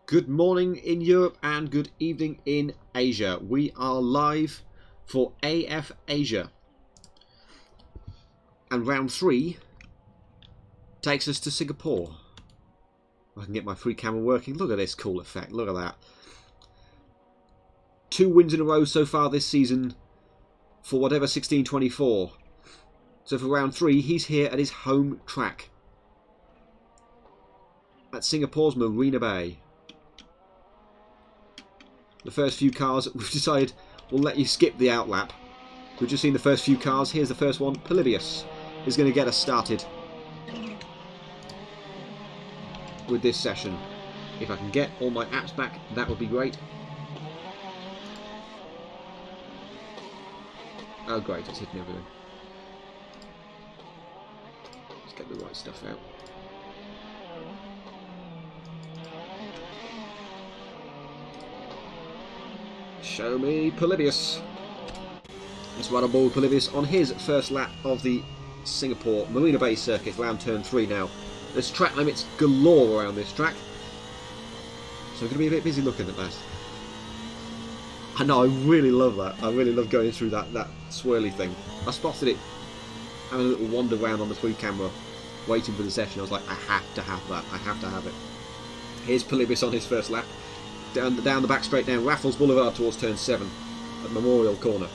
Good morning in Europe and good evening in Asia. We are live for AF Asia. And round 3 takes us to Singapore. I can get my free camera working. Look at this cool effect. Look at that. 2 wins in a row so far this season for whatever 1624. So for round 3, he's here at his home track at Singapore's Marina Bay. The first few cars, we've decided we'll let you skip the outlap. We've just seen the first few cars. Here's the first one. Polybius is going to get us started with this session. If I can get all my apps back, that would be great. Oh great, it's hitting everything. Let's get the right stuff out. Show me Polybius. Let's ride on board Polybius on his first lap of the Singapore Marina Bay circuit, round turn 3 now. There's track limits galore around this track, so we're going to be a bit busy looking at that. I know, I really love that. I really love going through that swirly thing. I spotted it having a little wander around on the 3 camera, waiting for the session. I was like, I have to have that. I have to have it. Here's Polybius on his first lap. Down the back straight down Raffles Boulevard towards turn 7 at Memorial Corner.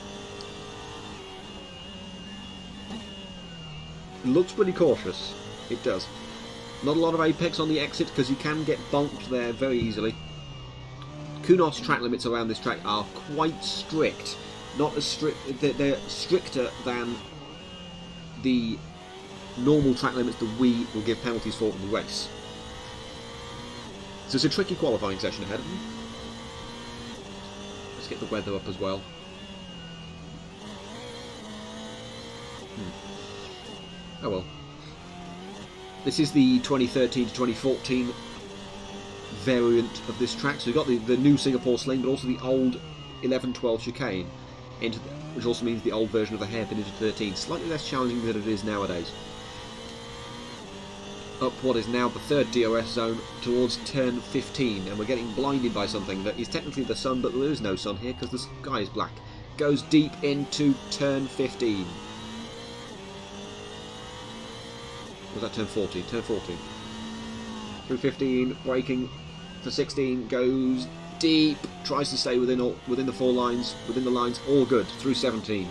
It looks pretty cautious. It does. Not a lot of apex on the exit because you can get bonked there very easily. Kunos track limits around this track are quite strict. Not as strict. They're stricter than the normal track limits that we will give penalties for in the race. So it's a tricky qualifying session ahead of them. Let's get the weather up as well. Oh well. This is the 2013 to 2014 variant of this track. So we've got the new Singapore sling, but also the old 11-12 chicane, which also means the old version of the hairpin into 13. Slightly less challenging than it is nowadays. Up what is now the 3rd DRS zone towards turn 15, and we're getting blinded by something that is technically the sun, but there is no sun here because the sky is black. Goes deep into turn 15. Was that turn 14? Turn 14. Through 15, braking for 16, goes deep, tries to stay within the 4 lines, within the lines, all good, through 17.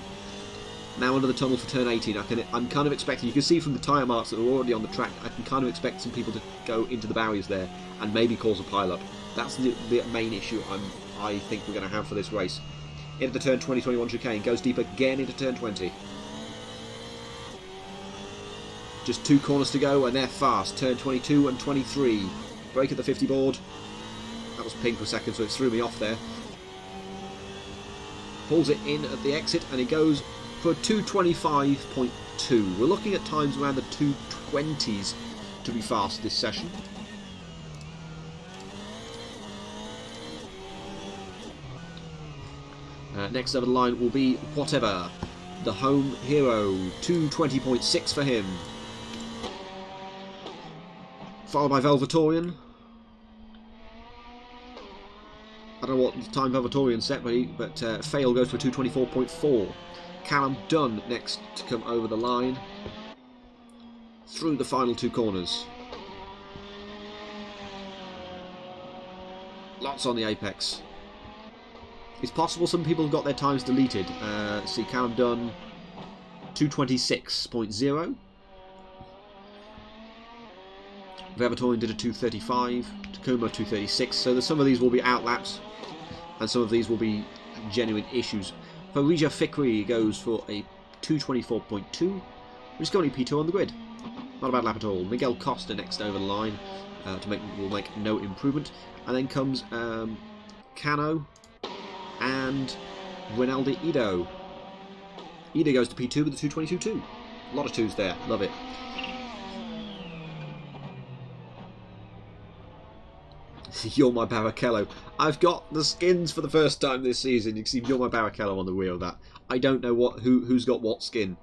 Now under the tunnel for turn 18, I'm kind of expecting, you can see from the tyre marks that are already on the track, I can kind of expect some people to go into the barriers there and maybe cause a pile-up. That's the main issue I think we're going to have for this race. Into the turn 20-21 chicane, goes deep again into turn 20. Just 2 corners to go and they're fast. Turn 22 and 23. Brake at the 50 board. That was pink for a second, so it threw me off there. Pulls it in at the exit and he goes for a 2:25.2. We're looking at times around the 2:20s to be fast this session. Next over the line will be Whatever, the home hero. 2:20.6 for him. Followed by Velvetorian. I don't know what time Velvetorian set, but Fail goes for 2:24.4. Callum Dunn next to come over the line through the final 2 corners. Lots on the apex. It's possible some people have got their times deleted. See Callum Dunn 2:26.0. Velvetorian did a 2:35. Takuma 2:36. So some of these will be outlaps and some of these will be genuine issues. Farija Fikri goes for a 2:24.2, which is currently P2 on the grid. Not a bad lap at all. Miguel Costa next over the line will make no improvement. And then comes Cano and Rinaldi Ido. Ido goes to P2 with a 2:22.2. A lot of 2s there. Love it. You're my Barrichello. I've got the skins for the first time this season. You can see You're my Barrichello on the rear of that. I don't know who's got what skin,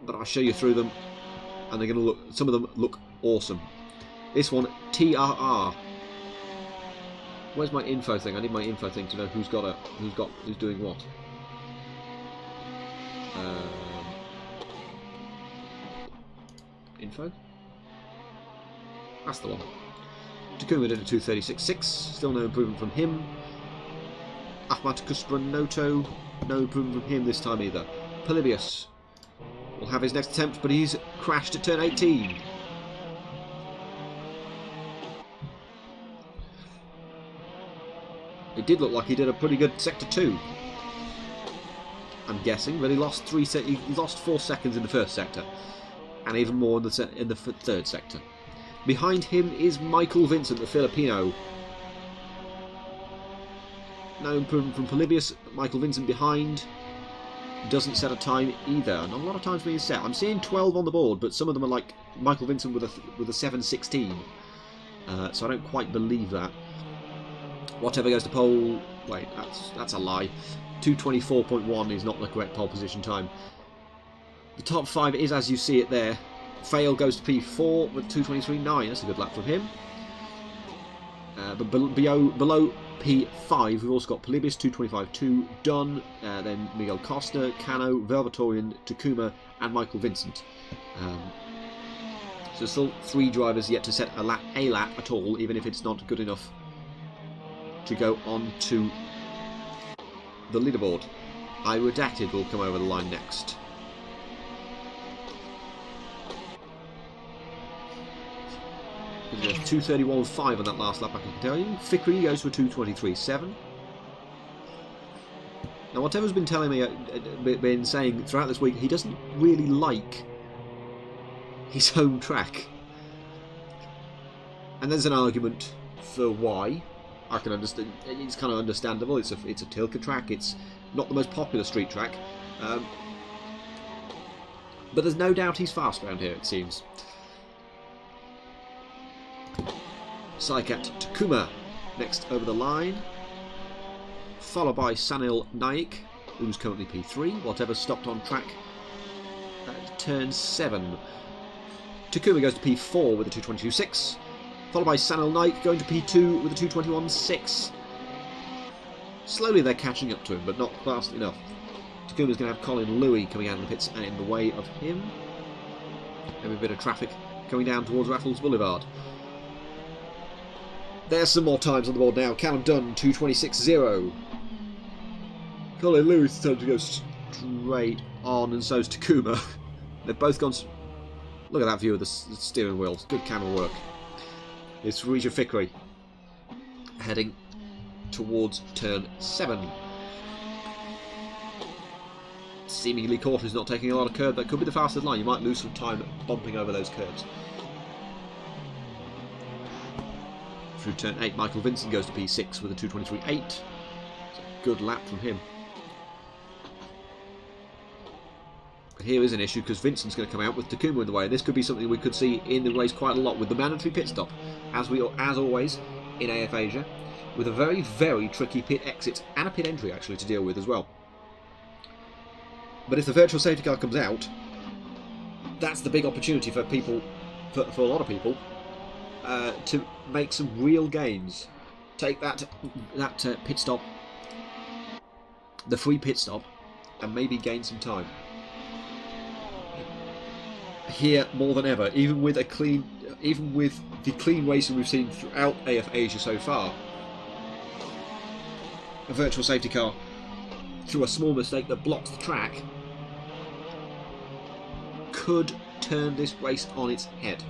but I'll show you through them, and they're going to look. Some of them look awesome. This one, TRR. Where's my info thing? I need my info thing to know who's doing what. Info? That's the one. Takuma did a 236.6, still no improvement from him. Ahmad Kuspranoto, no improvement from him this time either. Polybius will have his next attempt, but he's crashed at turn 18. It did look like he did a pretty good sector 2. I'm guessing, but he lost 4 seconds in the first sector, and even more in the third sector. Behind him is Michael Vincent, the Filipino. No improvement from Polybius. Michael Vincent behind. Doesn't set a time either. Not a lot of times being set. I'm seeing 12 on the board, but some of them are like Michael Vincent with a 7:16. So I don't quite believe that. Whatever goes to pole. Wait, that's a lie. 2:24.1 is not the correct pole position time. The top 5 is as you see it there. Fail goes to P4 with 2:23.9. That's a good lap from him. But below P5, we've also got Polybius 2:25.2, Dunn, then Miguel Costa, Cano, Velvatorian, Takuma, and Michael Vincent. So still 3 drivers yet to set a lap at all, even if it's not good enough to go on to the leaderboard. I Redacted will come over the line next. There's 2:31.5 on that last lap, I can tell you. Fikri goes for 2:23.7. Now, whatever's been telling me, been saying throughout this week, he doesn't really like his home track. And there's an argument for why. I can understand. It's kind of understandable. It's a Tilke track. It's not the most popular street track, but there's no doubt he's fast around here. It seems. Saikat Takuma next over the line, followed by Sanil Naik, who's currently P3. Whatever stopped on track at turn 7. Takuma goes to P4 with a 2:22.6. Followed by Sanil Naik going to P2 with a 2:21.6. Slowly they're catching up to him, but not fast enough. Takuma's going to have Colin Louis coming out of the pits and in the way of him. Maybe a bit of traffic coming down towards Raffles Boulevard. There's some more times on the board now. Callum Dunn, 2:26.0. Colin Lewis decided to go straight on, and so's Takuma. They've both gone... Look at that view of the steering wheels. Good camera work. It's Rija Fikri heading towards turn 7. Seemingly caught is not taking a lot of curb. That could be the fastest line. You might lose some time bumping over those curbs. Through turn 8, Michael Vincent goes to P6 with a 2:23.8. It's a good lap from him. But here is an issue because Vincent's going to come out with Takuma in the way. This could be something we could see in the race quite a lot with the mandatory pit stop, as always in AF Asia, with a very, very tricky pit exit and a pit entry actually to deal with as well. But if the virtual safety car comes out, that's the big opportunity for people, for a lot of people, to make some real gains. Take that pit stop, the free pit stop, and maybe gain some time. Here more than ever, even with the clean racing we've seen throughout AF Asia so far, a virtual safety car through a small mistake that blocks the track could turn this race on its head.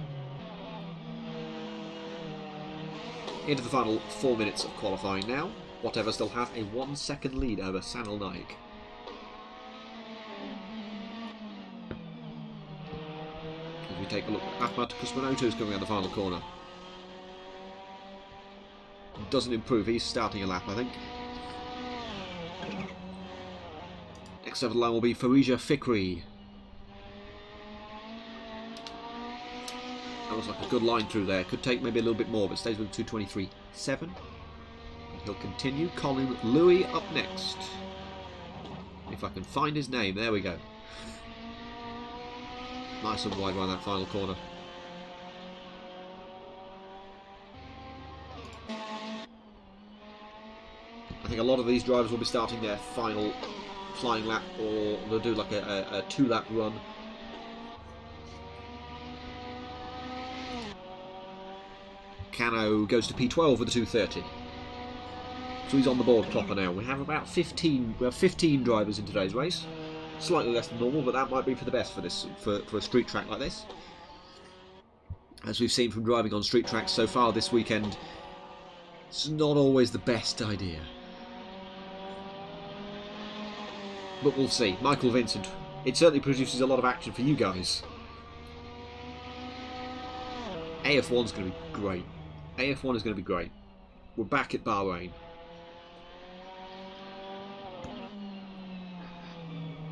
Into the final 4 minutes of qualifying now. Whatever still has a 1 second lead over Sanil Naik. As we take a look at Ahmad Kusmanoto's coming around the final corner. Doesn't improve, he's starting a lap I think. Next over the line will be Farija Fikri. That looks like a good line through there. Could take maybe a little bit more, but stays with 2:23.7. And he'll continue. Colin Louis up next. If I can find his name, there we go. Nice and wide around that final corner. think a lot of these drivers will be starting their final flying lap, or they'll do like a 2-lap run. Cano goes to P12 with a 2:30. So he's on the board proper now. We have about 15. We have 15 drivers in today's race. Slightly less than normal, but that might be for the best for this for a street track like this. As we've seen from driving on street tracks so far this weekend, it's not always the best idea. But we'll see. Michael Vincent. It certainly produces a lot of action for you guys. AF1's going to be great. AF1 is going to be great. We're back at Bahrain.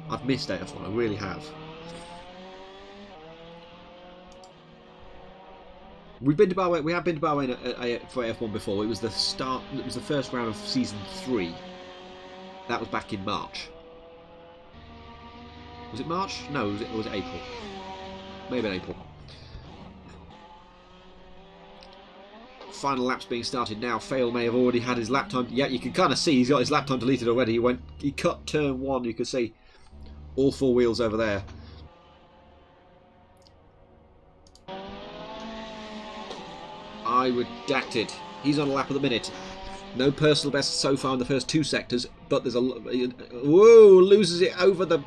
I've missed AF1, I really have. We've been to Bahrain. We have been to Bahrain for AF1 before. It was the start. It was the first round of season 3. That was back in March. Was it March? No, was it April? Maybe in April. Final lap's being started now. Fail may have already had his lap time. Yeah, you can kind of see he's got his lap time deleted already. He cut turn 1. You could see all 4 wheels over there. I redacted. He's on a lap at the minute. No personal best so far in the first 2 sectors, but there's a... Whoa! Loses it over the...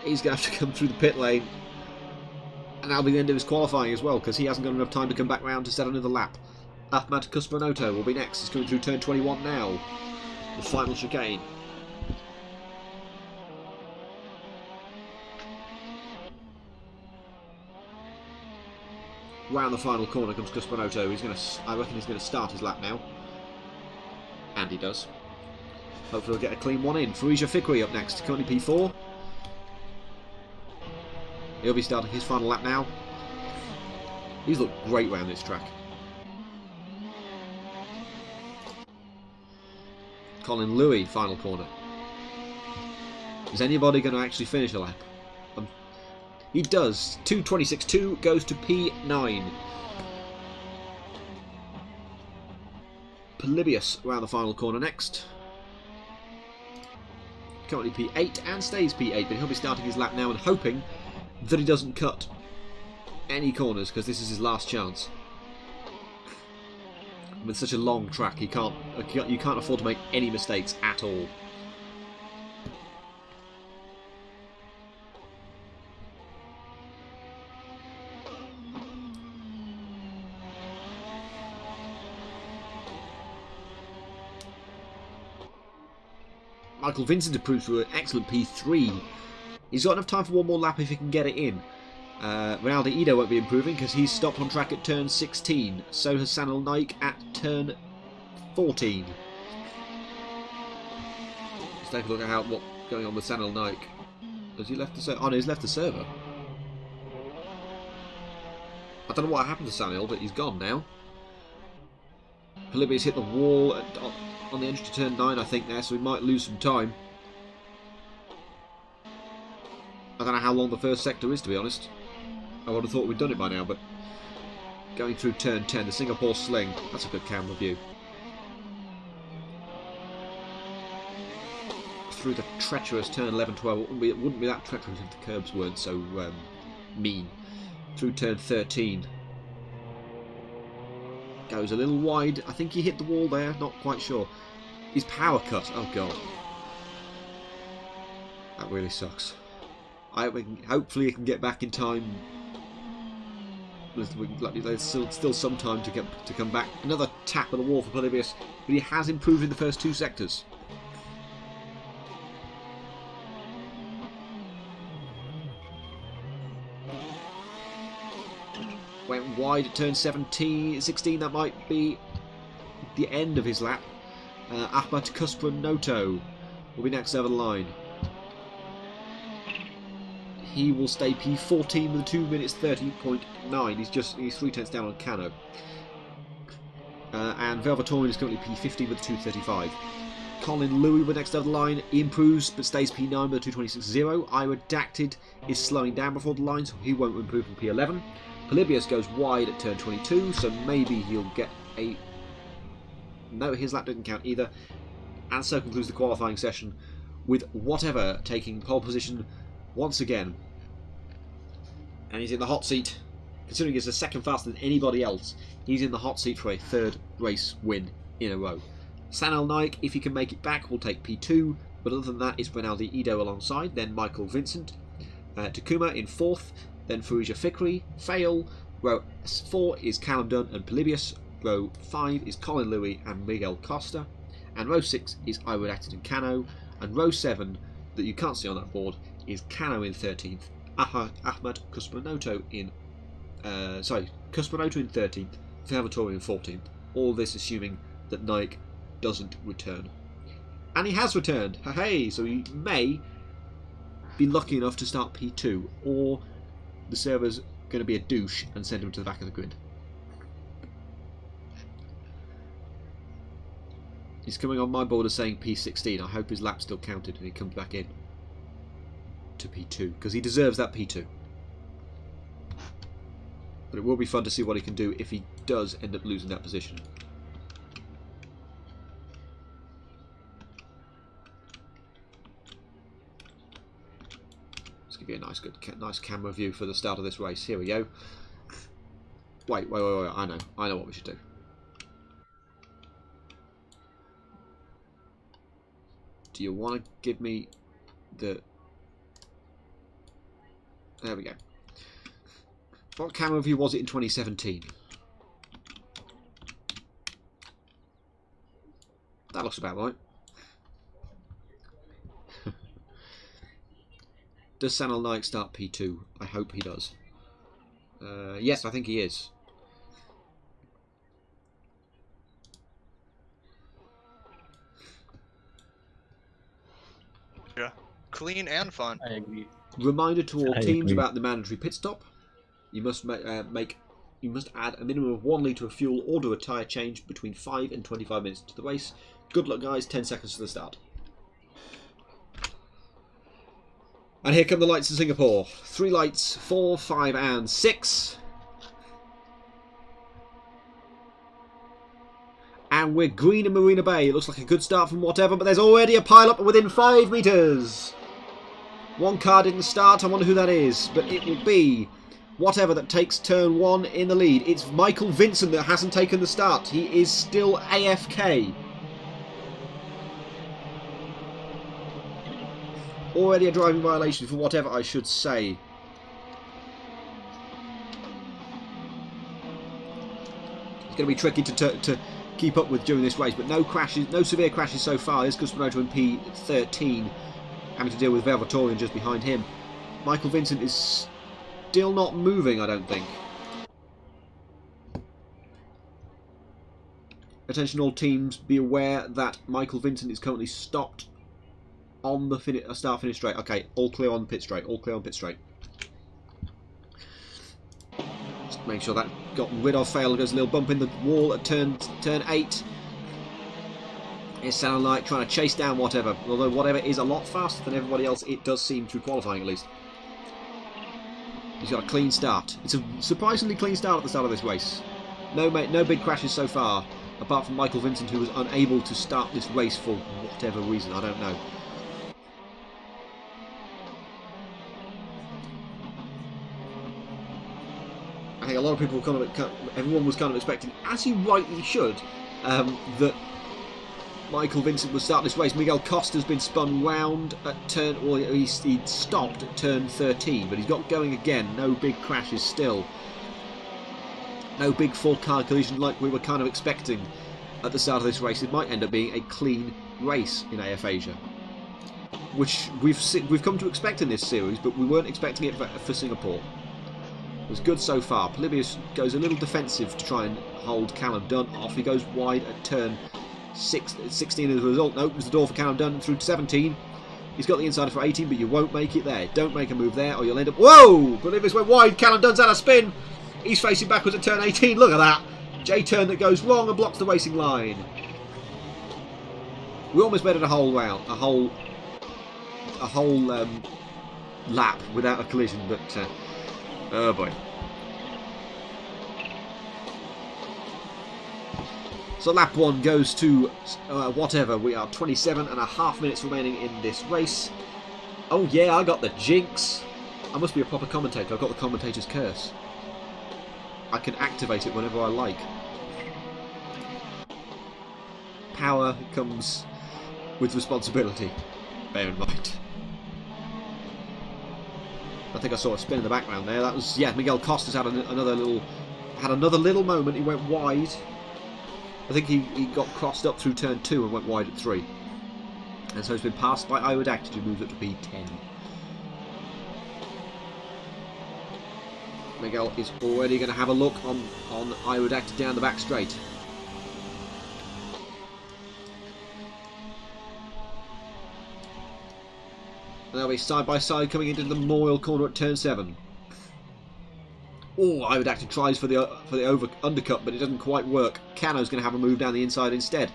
He's going to have to come through the pit lane. And that'll be the end of his qualifying as well, because he hasn't got enough time to come back round to set another lap. Ahmad Kuspranoto will be next. He's coming through turn 21 now. The final chicane. Round the final corner comes Kuspranoto. I reckon he's going to start his lap now. And he does. Hopefully he'll get a clean one in. Farija Fikri up next, currently P4. He'll be starting his final lap now. He's looked great round this track. Colin Louis, final corner. Is anybody going to actually finish a lap? He does. 2:26.2 goes to P9. Polybius round the final corner next. Currently P8 and stays P8, but he'll be starting his lap now and hoping that he doesn't cut any corners, because this is his last chance. With such a long track, you can't afford to make any mistakes at all. Michael Vincent improves to an excellent P3. He's got enough time for one more lap if he can get it in. Ronaldo Ido won't be improving because he's stopped on track at turn 16. So has Sanil Naik at turn 14. Let's take a look at what's going on with Sanil Naik. Has he left the server? Oh no, he's left the server. I don't know what happened to Sanil, but he's gone now. Polybius hit the wall on the entry to turn 9, I think, there, so we might lose some time. I don't know how long the first sector is, to be honest. I would have thought we'd done it by now, but going through turn 10, the Singapore Sling, that's a good camera view. Through the treacherous turn 11, 12, it wouldn't be that treacherous if the curbs weren't so mean. Through turn 13. Goes a little wide. I think he hit the wall there, not quite sure. His power cut, oh god. That really sucks. Hopefully he can get back in time. There's still some time to come back. Another tap of the wall for Polybius, but he has improved in the first 2 sectors. Went wide at turn 16, that might be the end of his lap. Ahmad Kuspranoto will be next over the line. He will stay P14 with a 2 minutes 30.9. He's 3 tenths down on Cano. And Velvetorian is currently P15 with a 2:35. Colin Louis will next over the line. He improves but stays P9 with a 2:26.0. I redacted is slowing down before the line, so he won't improve from P11. Polybius goes wide at turn 22, so maybe he'll get a... No, his lap didn't count either. And so concludes the qualifying session with Whatever taking pole position once again. And he's in the hot seat. Considering he's the second faster than anybody else, he's in the hot seat for a third race win in a row. Sanel Naik, if he can make it back, will take P2, but other than that, it's Ronaldo Ido alongside, then Michael Vincent, Takuma in 4th, then Farouja Fikri, Fail, row 4 is Callum Dunn and Polybius, row 5 is Colin Louis and Miguel Costa, and row 6 is Iwood Acton and Cano, and row 7, that you can't see on that board, is Cano in 13th, Ahmad Kusmanoto in Kusmanoto in 13th, Salvatore in 14th. All this assuming that Naik doesn't return. And he has returned! Hey, so he may be lucky enough to start P2, or the server's going to be a douche and send him to the back of the grid. He's coming on my board as saying P16. I hope his lap still counted and he comes back in to P2, because he deserves that P2. But it will be fun to see what he can do if he does end up losing that position. Let's give you a nice camera view for the start of this race. Here we go. Wait. I know what we should do. Do you want to give me the... There we go. What camera view was it in 2017? That looks about right. Does Sanel Naik start P2? I hope he does. Yes, I think he is. Yeah, clean and fun. I agree. Reminder to all teams about the mandatory pit stop. You must add a minimum of 1 litre of fuel or do a tyre change between 5 and 25 minutes to the race. Good luck, guys. 10 seconds to the start. And here come the lights in Singapore. 3 lights, 4, 5 and 6. And we're green in Marina Bay. It looks like a good start from Whatever, but there's already a pile-up within 5 metres. One car didn't start. I wonder who that is. But it will be Whatever that takes turn 1 in the lead. It's Michael Vincent that hasn't taken the start. He is still AFK. Already a driving violation for Whatever, I should say. It's going to be tricky to keep up with during this race, but no crashes, no severe crashes so far. There's Kusmanoto in P13, having to deal with Velvatorian just behind him. Michael Vincent is still not moving, I don't think. Attention all teams, be aware that Michael Vincent is currently stopped on the start-finish straight. Okay, all clear on pit straight. All clear on pit straight. Just make sure that got rid of. Fail. Goes a little bump in the wall at turn 8. It sounded like trying to chase down Whatever. Although Whatever is a lot faster than everybody else, it does seem through qualifying at least. He's got a clean start. It's a surprisingly clean start at the start of this race. No big crashes so far, apart from Michael Vincent, who was unable to start this race for whatever reason. I don't know. I think a lot of people everyone was kind of expecting, as you rightly should, that Michael Vincent would start this race. Miguel Costa's been spun round at turn, or he stopped at turn 13, but he's got going again. No big crashes still. No big full car collision like we were kind of expecting at the start of this race. It might end up being a clean race in AF Asia, which we've come to expect in this series, but we weren't expecting it for Singapore. It was good so far. Polybius goes a little defensive to try and hold Callum Dunn off. He goes wide at turn 16 as a result. No, opens the door for Callum Dunn through 17. He's got the insider for 18, but you won't make it there. Don't make a move there or you'll end up... Whoa! Polybius went wide. Callum Dunn's had a spin. He's facing backwards at turn 18. Look at that. J-turn that goes wrong and blocks the racing line. We almost made it a whole round. A whole lap without a collision, but... oh boy. So lap 1 goes to whatever. We are 27.5 minutes remaining in this race. Oh yeah, I got the jinx. I must be a proper commentator. I've got the commentator's curse. I can activate it whenever I like. Power comes with responsibility. Bear in mind. I think I saw a spin in the background there. That was, yeah, Miguel Costas had another little moment. He went wide. I think he got crossed up through turn 2 and went wide at 3. And so he's been passed by Iwadact, who moves up to P10. Miguel is already going to have a look on Iwadact down the back straight. And they'll be side by side coming into the memorial corner at turn 7. Oh, Iwadact tries for the undercut, but it doesn't quite work. Cano's going to have a move down the inside instead.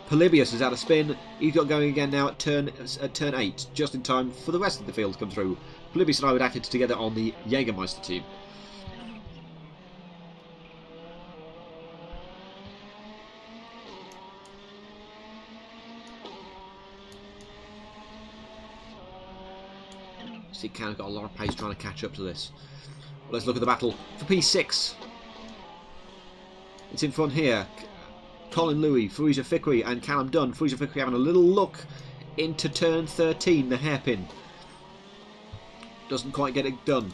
Polybius has had a spin. He's got going again now at turn 8, just in time for the rest of the field to come through. Polybius and Iwadact together on the Jägermeister team. See, Cano's got a lot of pace trying to catch up to this. Well, let's look at the battle for P6. It's in front here. Colin Louis, Farija Fikri and Callum Dunn. Farija Fikri having a little look into turn 13, the hairpin. Doesn't quite get it done.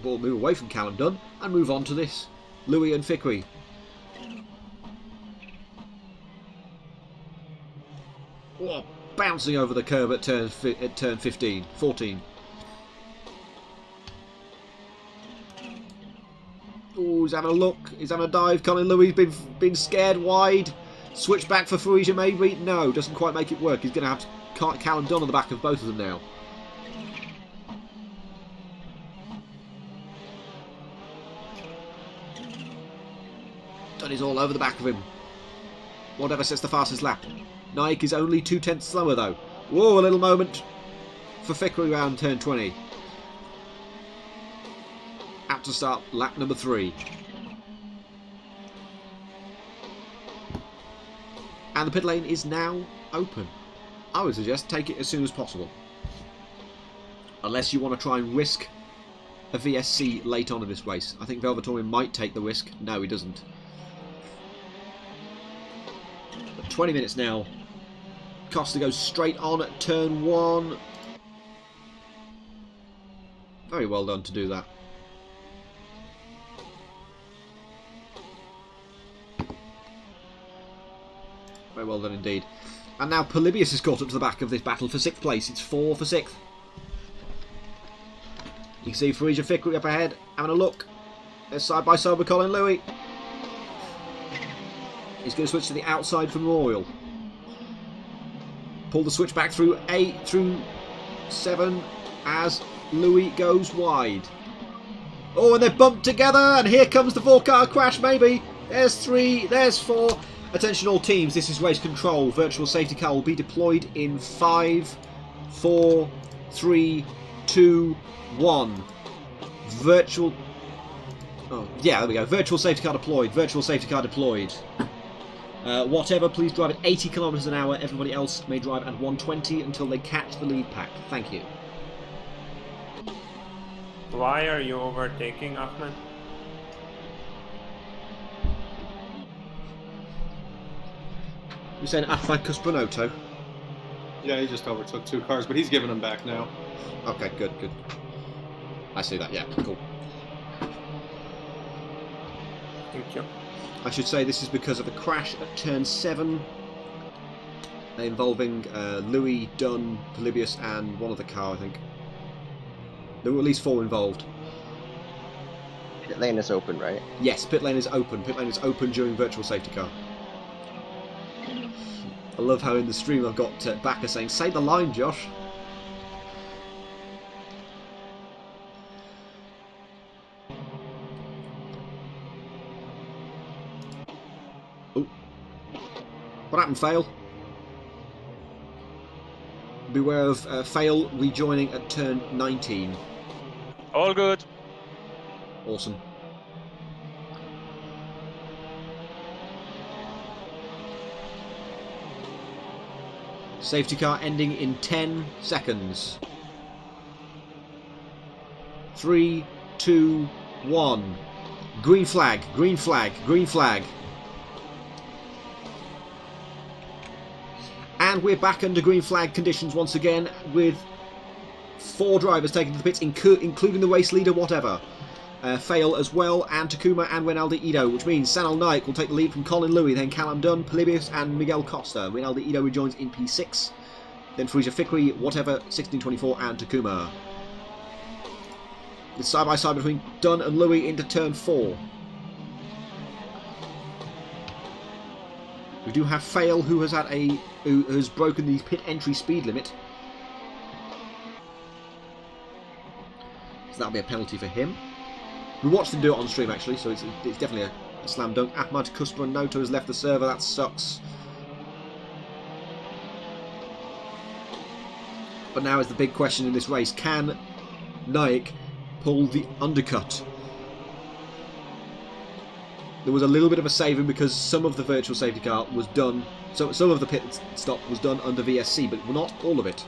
Ball move away from Callum Dunn and move on to this. Louis and Fikri. Oh, bouncing over the curb at turn 14. Oh, he's having a look. He's having a dive. Colin Louis been scared wide. Switch back for Farija maybe. No, doesn't quite make it work. He's going to have Callum Dunn on the back of both of them now. Dunn is all over the back of him. Whatever sets the fastest lap. Nike is only 2/10 slower though. Whoa, a little moment for Fikri around turn 20. Out to start lap number 3. And the pit lane is now open. I would suggest take it as soon as possible. Unless you want to try and risk a VSC late on in this race. I think Velvatorian might take the risk. No, he doesn't. But 20 minutes now. Costa goes straight on at turn 1. Very well done to do that. Very well done indeed. And now Polybius is caught up to the back of this battle for 6th place. It's 4 for 6th. You can see Farija Fikri up ahead, having a look. They're side by side with Colin Louis. He's going to switch to the outside for Memorial. Pull the switch back through 8, through 7, as Louis goes wide. Oh, and they've bumped together, and here comes the 4-car crash, maybe. There's 3, there's 4. Attention all teams, this is race control. Virtual safety car will be deployed in 5, 4, 3, 2, 1. Virtual... Oh, yeah, there we go. Virtual safety car deployed. Virtual safety car deployed. Whatever, please drive at 80 kilometers an hour. Everybody else may drive at 120 until they catch the lead pack. Thank you. Why are you overtaking Ahmed? You're saying Ahmed Cuspranoto? Yeah, he just overtook 2 cars, but he's giving them back now. Okay, good, good. I see that, yeah, cool. Thank you. I should say this is because of a crash at turn 7 involving Louis, Dunn, Polybius and one other car, I think. There were at least 4 involved. Pit lane is open, right? Yes, pit lane is open. Pit lane is open during virtual safety car. I love how in the stream I've got Backer saying, say the line, Josh. Oh. What happened, Fail? Beware of Fail rejoining at turn 19. All good. Awesome. Safety car ending in 10 seconds. 3, 2, 1. Green flag, green flag, green flag. And we're back under green flag conditions once again, with 4 drivers taken to the pits, including the race leader, whatever. Fail as well, and Takuma and Rinaldi Ito, which means Sanal Naik will take the lead from Colin Louis, then Callum Dunn, Polybius and Miguel Costa. Rinaldi Ito rejoins in P6, then Frisia Fikri, whatever, 1624 and Takuma. It's side by side between Dunn and Louis into turn 4. We do have Fail, who has broken the pit entry speed limit. So that'll be a penalty for him. We watched him do it on stream actually, so it's definitely a slam dunk. Ahmad Kusper Noto has left the server, that sucks. But now is the big question in this race. Can Naik pull the undercut? There was a little bit of a saving because some of the virtual safety car was done, so some of the pit stop was done under VSC, but not all of it.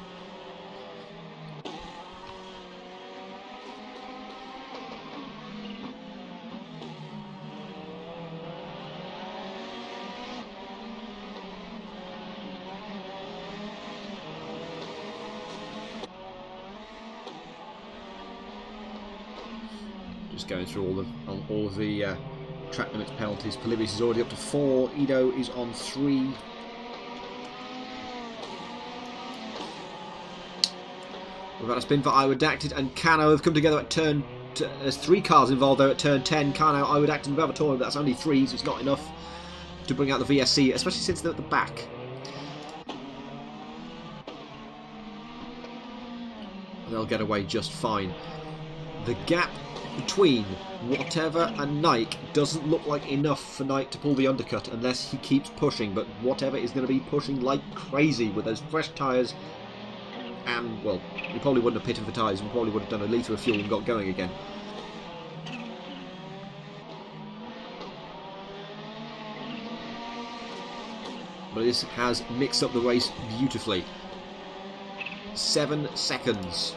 Just going through all of the track limits penalties. Polybius is already up to 4. Ido is on 3. We've got a spin for Iredacted and Kano have come together at turn. There's 3 cars involved there at turn 10. Kano, Iredacted and Vavator, but that's only 3, so it's not enough to bring out the VSC, especially since they're at the back. They'll get away just fine. The gap between Whatever and Nike doesn't look like enough for Nike to pull the undercut unless he keeps pushing, but Whatever is going to be pushing like crazy with those fresh tyres, and well, we probably wouldn't have pitted for tyres, we probably would have done a litre of fuel and got going again. But this has mixed up the race beautifully. 7 seconds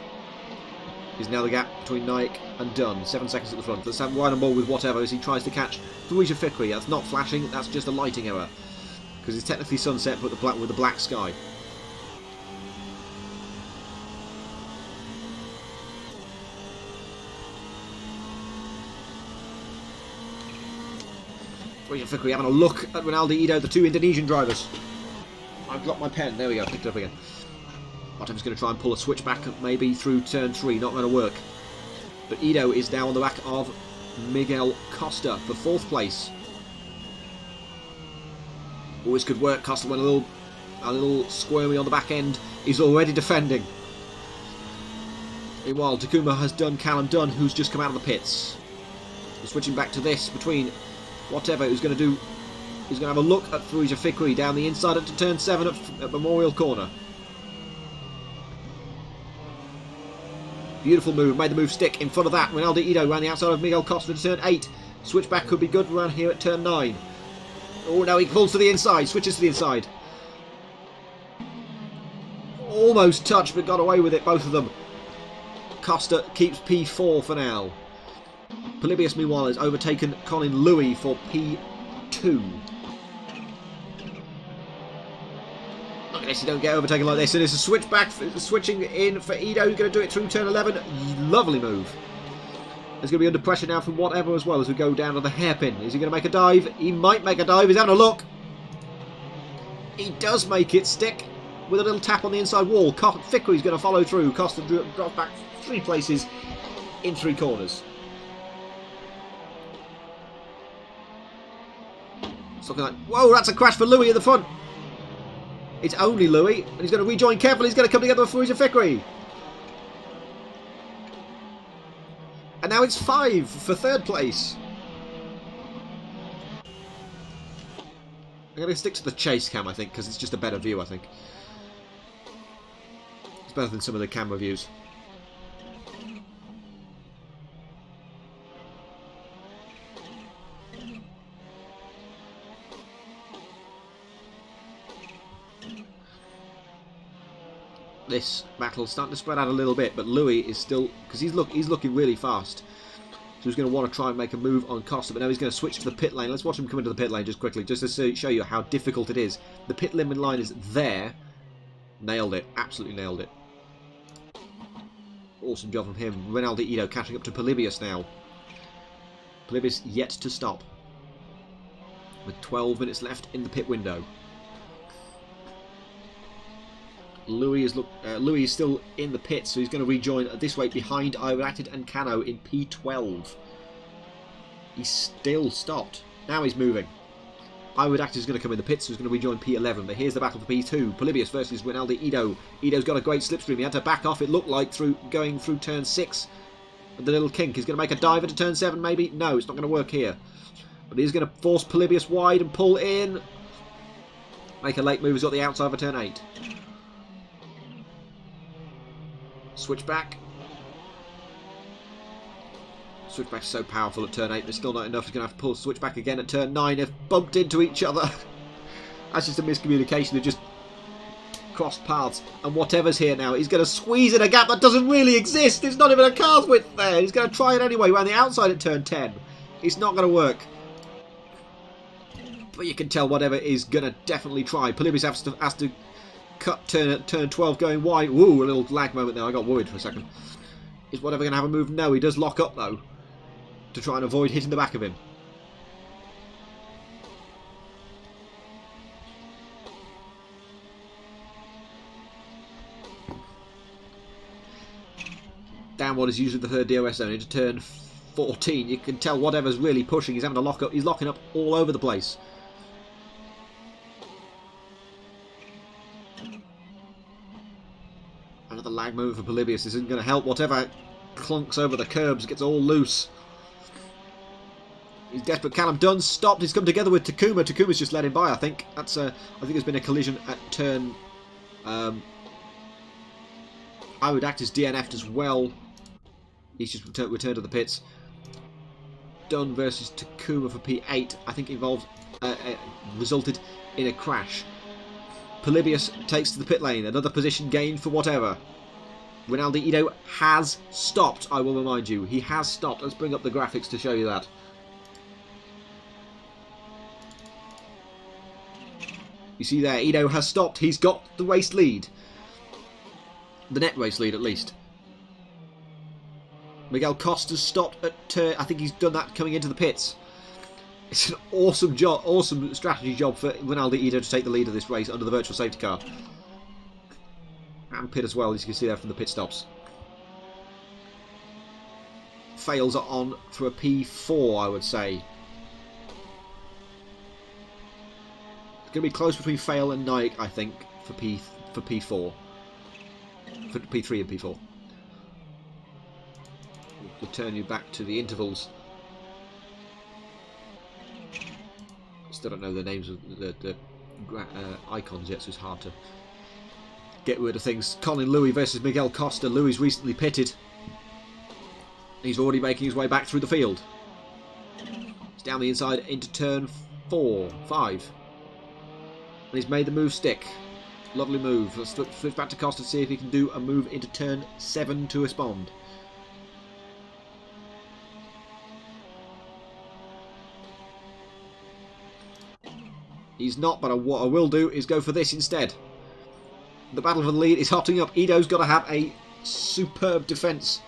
is now the gap between Nike and Dunn. 7 seconds at the front. Let's have right on ball with Whatever as he tries to catch Frisia Fikri. That's not flashing, that's just a lighting error. Because it's technically sunset but with the black sky. Frisia Fikri having a look at Rinaldi Ito, the 2 Indonesian drivers. I've dropped my pen. There we go, picked it up again. Whatever's going to try and pull a switchback maybe through turn 3, not going to work. But Ito is now on the back of Miguel Costa for 4th place. Always good work. Costa went a little squirmy on the back end. He's already defending. Meanwhile, Takuma has done Callum Dunn, who's just come out of the pits. We're switching back to this between Whatever, who's going to have a look at Frisia Fikri down the inside up to turn 7 at Memorial Corner. Beautiful move, made the move stick. In front of that, Rinaldi Ito ran the outside of Miguel Costa to turn 8. Switchback could be good around here at turn 9. Oh, now he pulls to the inside, switches to the inside. Almost touched, but got away with it, both of them. Costa keeps P4 for now. Polybius, meanwhile, has overtaken Colin Louis for P2. Look at this, you don't get overtaken like this. And it's a switchback, switching in for Ito. He's going to do it through turn 11. Lovely move. He's going to be under pressure now from Whatever as well as we go down to the hairpin. Is he going to make a dive? He might make a dive. He's having a look. He does make it stick with a little tap on the inside wall. Fikri's going to follow through. Costa drops back 3 places in 3 corners. It's looking like, whoa, that's a crash for Louis at the front. It's only Louis, and he's going to rejoin carefully. He's going to come together with Frisia Fikri. And now it's 5 for 3rd place. I'm going to stick to the chase cam, I think, because it's just a better view, I think. It's better than some of the camera views. this battle starting to spread out a little bit, but Louis is still, because he's looking really fast. So he's going to want to try and make a move on Costa, but now he's going to switch to the pit lane. Let's watch him come into the pit lane just quickly, just to show you how difficult it is. The pit limit line is there. Nailed it. Absolutely nailed it. Awesome job from him. Ronaldo catching up to Polybius now. Polybius yet to stop. With 12 minutes left in the pit window. Louis is still in the pit, so he's going to rejoin at this rate behind Irated and Cano in P12. He's still stopped. Now he's moving. Irated is going to come in the pit, so he's going to rejoin P11. But here's the battle for P2. Polybius versus Ronaldo Ido. Ido's got a great slipstream. He had to back off, it looked like, going through turn 6. And the little kink. He's going to make a dive into turn 7, maybe? No, it's not going to work here. But he's going to force Polybius wide and pull in. Make a late move. He's got the outside for turn 8. Switch back. Switch back is so powerful at turn 8, but still not enough. He's going to have to pull switch back again at turn 9. They've bumped into each other. That's just a miscommunication. They've just crossed paths. And whatever's here now, he's going to squeeze in a gap that doesn't really exist. There's not even a car's width there. He's going to try it anyway around the outside at turn 10. It's not going to work. But you can tell whatever is going to definitely try. Polybius has to cut turn at turn 12 going wide. Woo, a little lag moment there. I got worried for a second. Is whatever going to have a move? No, he does lock up though, to try and avoid hitting the back of him. Down what is usually the third DOS zone into turn 14. You can tell whatever's really pushing. He's having to lock up. He's locking up all over the place. Another lag move for Polybius isn't going to help. Whatever clunks over the curbs gets all loose. He's desperate. Callum Dunn stopped. He's come together with Takuma. Takuma's just let him by, I think. I think there's been a collision at turn... I would act as DNF'd as well. He's just returned to the pits. Dunn versus Takuma for P8. I think resulted in a crash. Polybius takes to the pit lane. Another position gained for whatever. Ronaldo Ido has stopped, I will remind you. He has stopped. Let's bring up the graphics to show you that. You see there, Ido has stopped. He's got the race lead. The net race lead, at least. Miguel Costa's stopped at turn... I think he's done that coming into the pits. It's an awesome job, awesome strategy job for Ronaldo Ido to take the lead of this race under the virtual safety car. And pit as well, as you can see there from the pit stops. Fails are on for a P4, I would say. It's going to be close between Fail and Nike, I think, for P4. For P3 and P4. We'll turn you back to the intervals. Still don't know the names of the icons yet, so it's hard to get rid of things. Colin Louis versus Miguel Costa. Louis recently pitted. He's already making his way back through the field. He's down the inside into turn 5. And he's made the move stick. Lovely move. Let's switch back to Costa to see if he can do a move into turn 7 to respond. He's not, but what I will do is go for this instead. The battle for the lead is hotting up. Ido's got to have a superb defence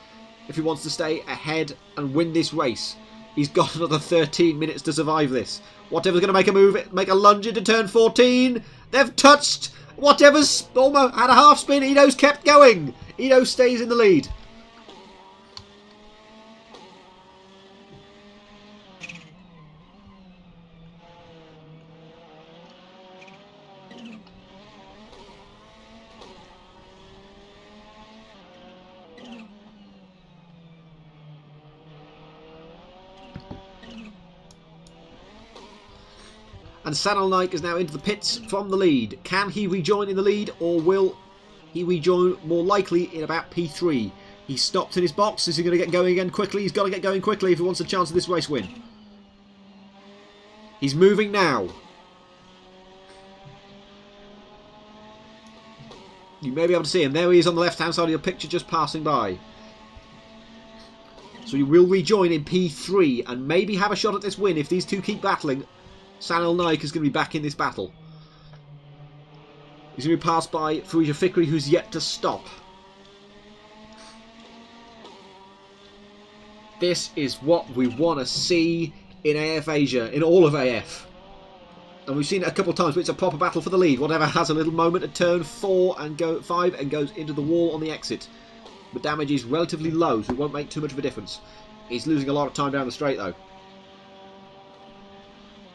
if he wants to stay ahead and win this race. He's got another 13 minutes to survive this. Whatever's going to make a move, make a lunge into turn 14. They've touched. Whatever's almost had a half spin. Ido's kept going. Ido stays in the lead. And Sanal Naik is now into the pits from the lead. Can he rejoin in the lead, or will he rejoin more likely in about P3? He stopped in his box. Is he going to get going again quickly? He's got to get going quickly if he wants a chance of this race win. He's moving now. You may be able to see him. There he is on the left-hand side of your picture, just passing by. So you will rejoin in P3 and maybe have a shot at this win. If these two keep battling, Sanel Naik is going to be back in this battle. He's going to be passed by Fouja Fikri, who's yet to stop. This is what we want to see in AF Asia, in all of AF. And we've seen it a couple of times, but it's a proper battle for the lead. Whatever has a little moment at turn 4 and 5 and goes into the wall on the exit. The damage is relatively low, so it won't make too much of a difference. He's losing a lot of time down the straight, though.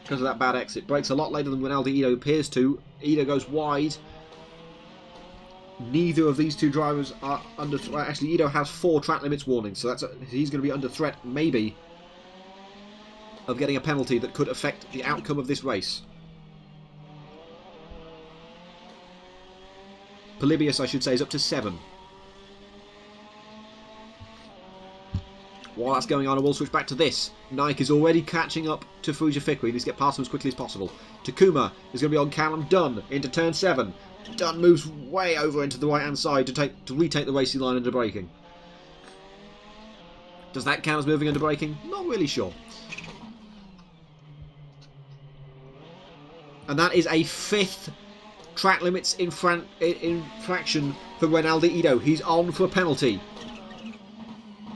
Because of that bad exit. Brakes a lot later than Ronaldo Ito appears to. Ito goes wide. Neither of these two drivers are under threat. Actually, Ito has 4 track limits warnings, so he's going to be under threat, maybe, of getting a penalty that could affect the outcome of this race. Polybius, I should say, is up to 7. While that's going on, I will switch back to this. Nike is already catching up to Fouja Fikri. He needs to get past him as quickly as possible. Takuma is going to be on Callum Dunn into turn 7. Dunn moves way over into the right-hand side to retake the racing line under braking. Does that count as moving under braking? Not really sure. And that is a 5th track limits infraction for Ronaldo Ito. He's on for a penalty.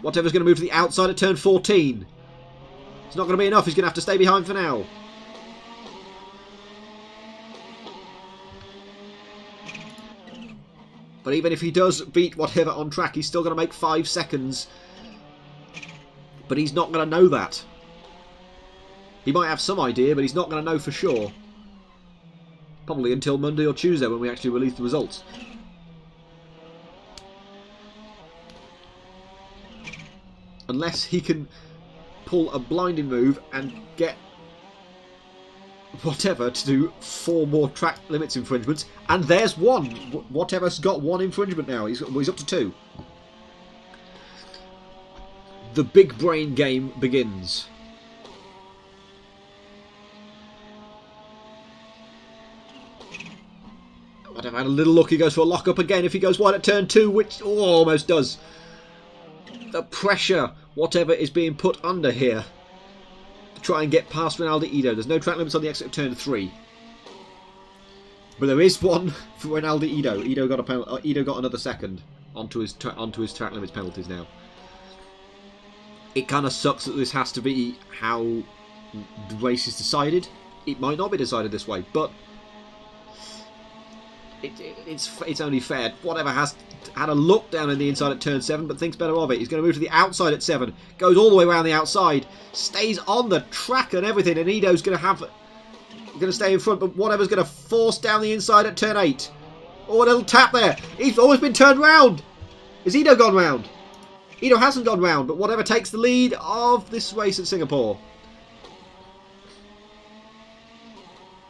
Whatever's going to move to the outside at turn 14. It's not going to be enough. He's going to have to stay behind for now. But even if he does beat whatever on track, he's still going to make 5 seconds. But he's not going to know that. He might have some idea, but he's not going to know for sure. Probably until Monday or Tuesday when we actually release the results. Unless he can pull a blinding move and get whatever to do 4 more track limits infringements. And there's 1. Whatever's got 1 infringement now. He's up to 2. The big brain game begins. Whatever, had a little look. He goes for a lock-up again if he goes wide at turn 2, which almost does. The pressure, whatever is being put under here, to try and get past Ronaldo Ito. There's no track limits on the exit of turn 3. But there is one for Ronaldo Ito. Ito got another second onto his track limits penalties now. It kind of sucks that this has to be how the race is decided. It might not be decided this way, but it's only fair. Whatever has had a look down in the inside at turn 7, but thinks better of it. He's going to move to the outside at 7. Goes all the way around the outside. Stays on the track and everything. And Ito's going to stay in front, but whatever's going to force down the inside at turn 8. Oh, a little tap there. He's almost been turned round. Has Ito gone round? Ito hasn't gone round, but whatever takes the lead of this race at Singapore.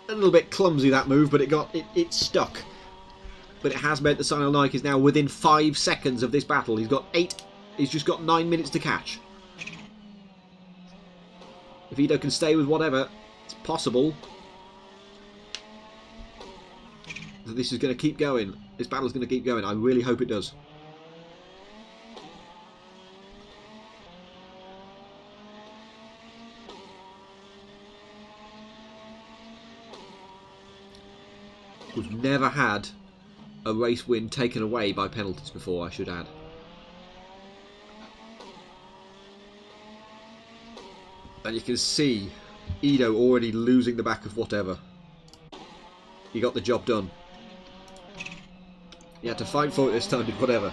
A little bit clumsy that move, but it stuck. But it has meant that Sanel Naik is now within 5 seconds of this battle. He's got 8. He's just got 9 minutes to catch. If Ito can stay with whatever, it's possible that this is going to keep going. This battle is going to keep going. I really hope it does. We've never had a race win taken away by penalties before, I should add. And you can see Ito already losing the back of whatever. He got the job done. He had to fight for it this time, did whatever.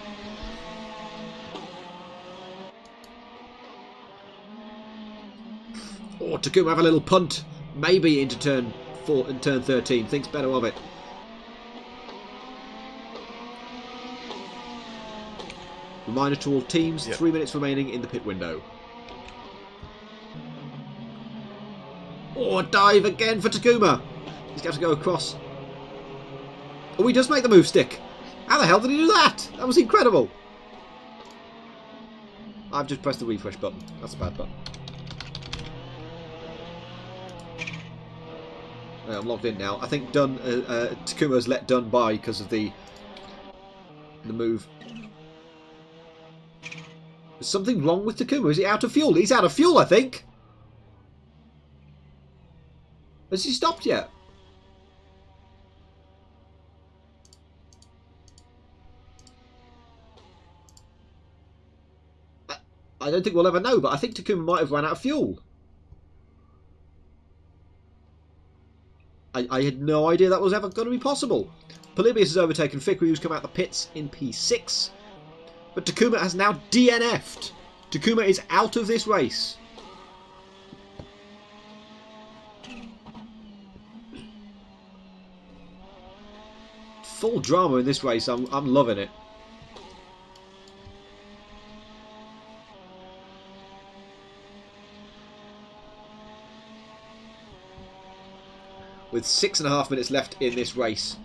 Oh, Takuma have a little punt. Maybe into turn 4 and turn 13. Thinks better of it. Reminder to all teams, 3 minutes remaining in the pit window. Oh, a dive again for Takuma. He's got to go across. Oh, he does make the move stick. How the hell did he do that? That was incredible. I've just pressed the refresh button. That's a bad button. Yeah, I'm logged in now. I think Takuma's let Dunn by because of the The move. Is something wrong with Takuma? Is he out of fuel? He's out of fuel, I think. Has he stopped yet? I don't think we'll ever know, but I think Takuma might have run out of fuel. I had no idea that was ever going to be possible. Polybius has overtaken Fikri, who's come out the pits in P6. But Takuma has now DNF'd. Takuma is out of this race. Full drama in this race. I'm loving it. With 6.5 minutes left in this race,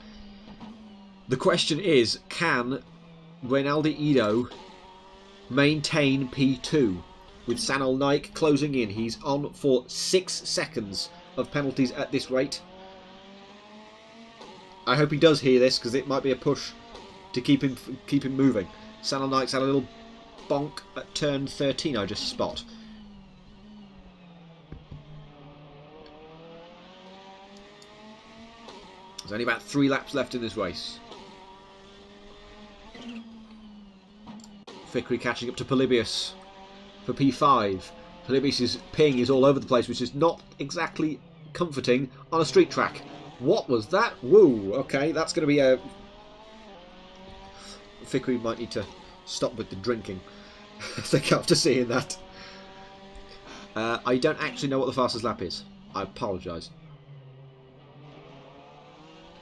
the question is, can Reynaldi Ido maintain P2 with Sanal Naik closing in? He's on for 6 seconds of penalties at this rate. I hope he does hear this, because it might be a push to keep him moving. Sanal Naik's had a little bonk at turn 13, I just spot. There's only about 3 laps left in this race. Fikri catching up to Polybius for P5. Polybius' ping is all over the place, which is not exactly comforting on a street track. What was that? Woo! Okay, that's going to be a... Fikri might need to stop with the drinking, I think, after seeing that. I don't actually know what the fastest lap is. I apologise.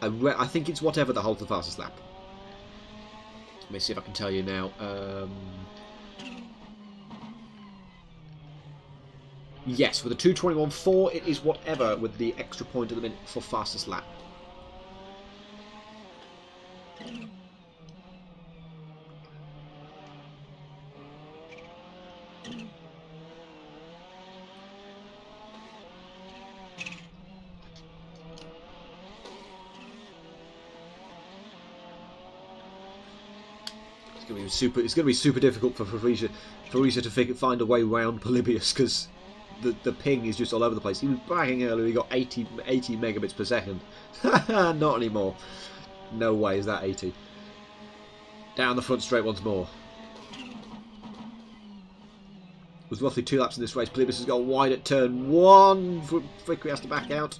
I think it's whatever that holds the fastest lap. Let me see if I can tell you now. Yes, with a 2:21.4, it is whatever with the extra point at the minute for fastest lap. It's going to be super difficult for Farisa to find a way around Polybius, because the ping is just all over the place. He was bragging earlier he got 80 megabits per second. Not anymore. No way is that 80. Down the front straight once more. It was roughly 2 laps in this race. Polybius has gone wide at turn 1. Fikri has to back out.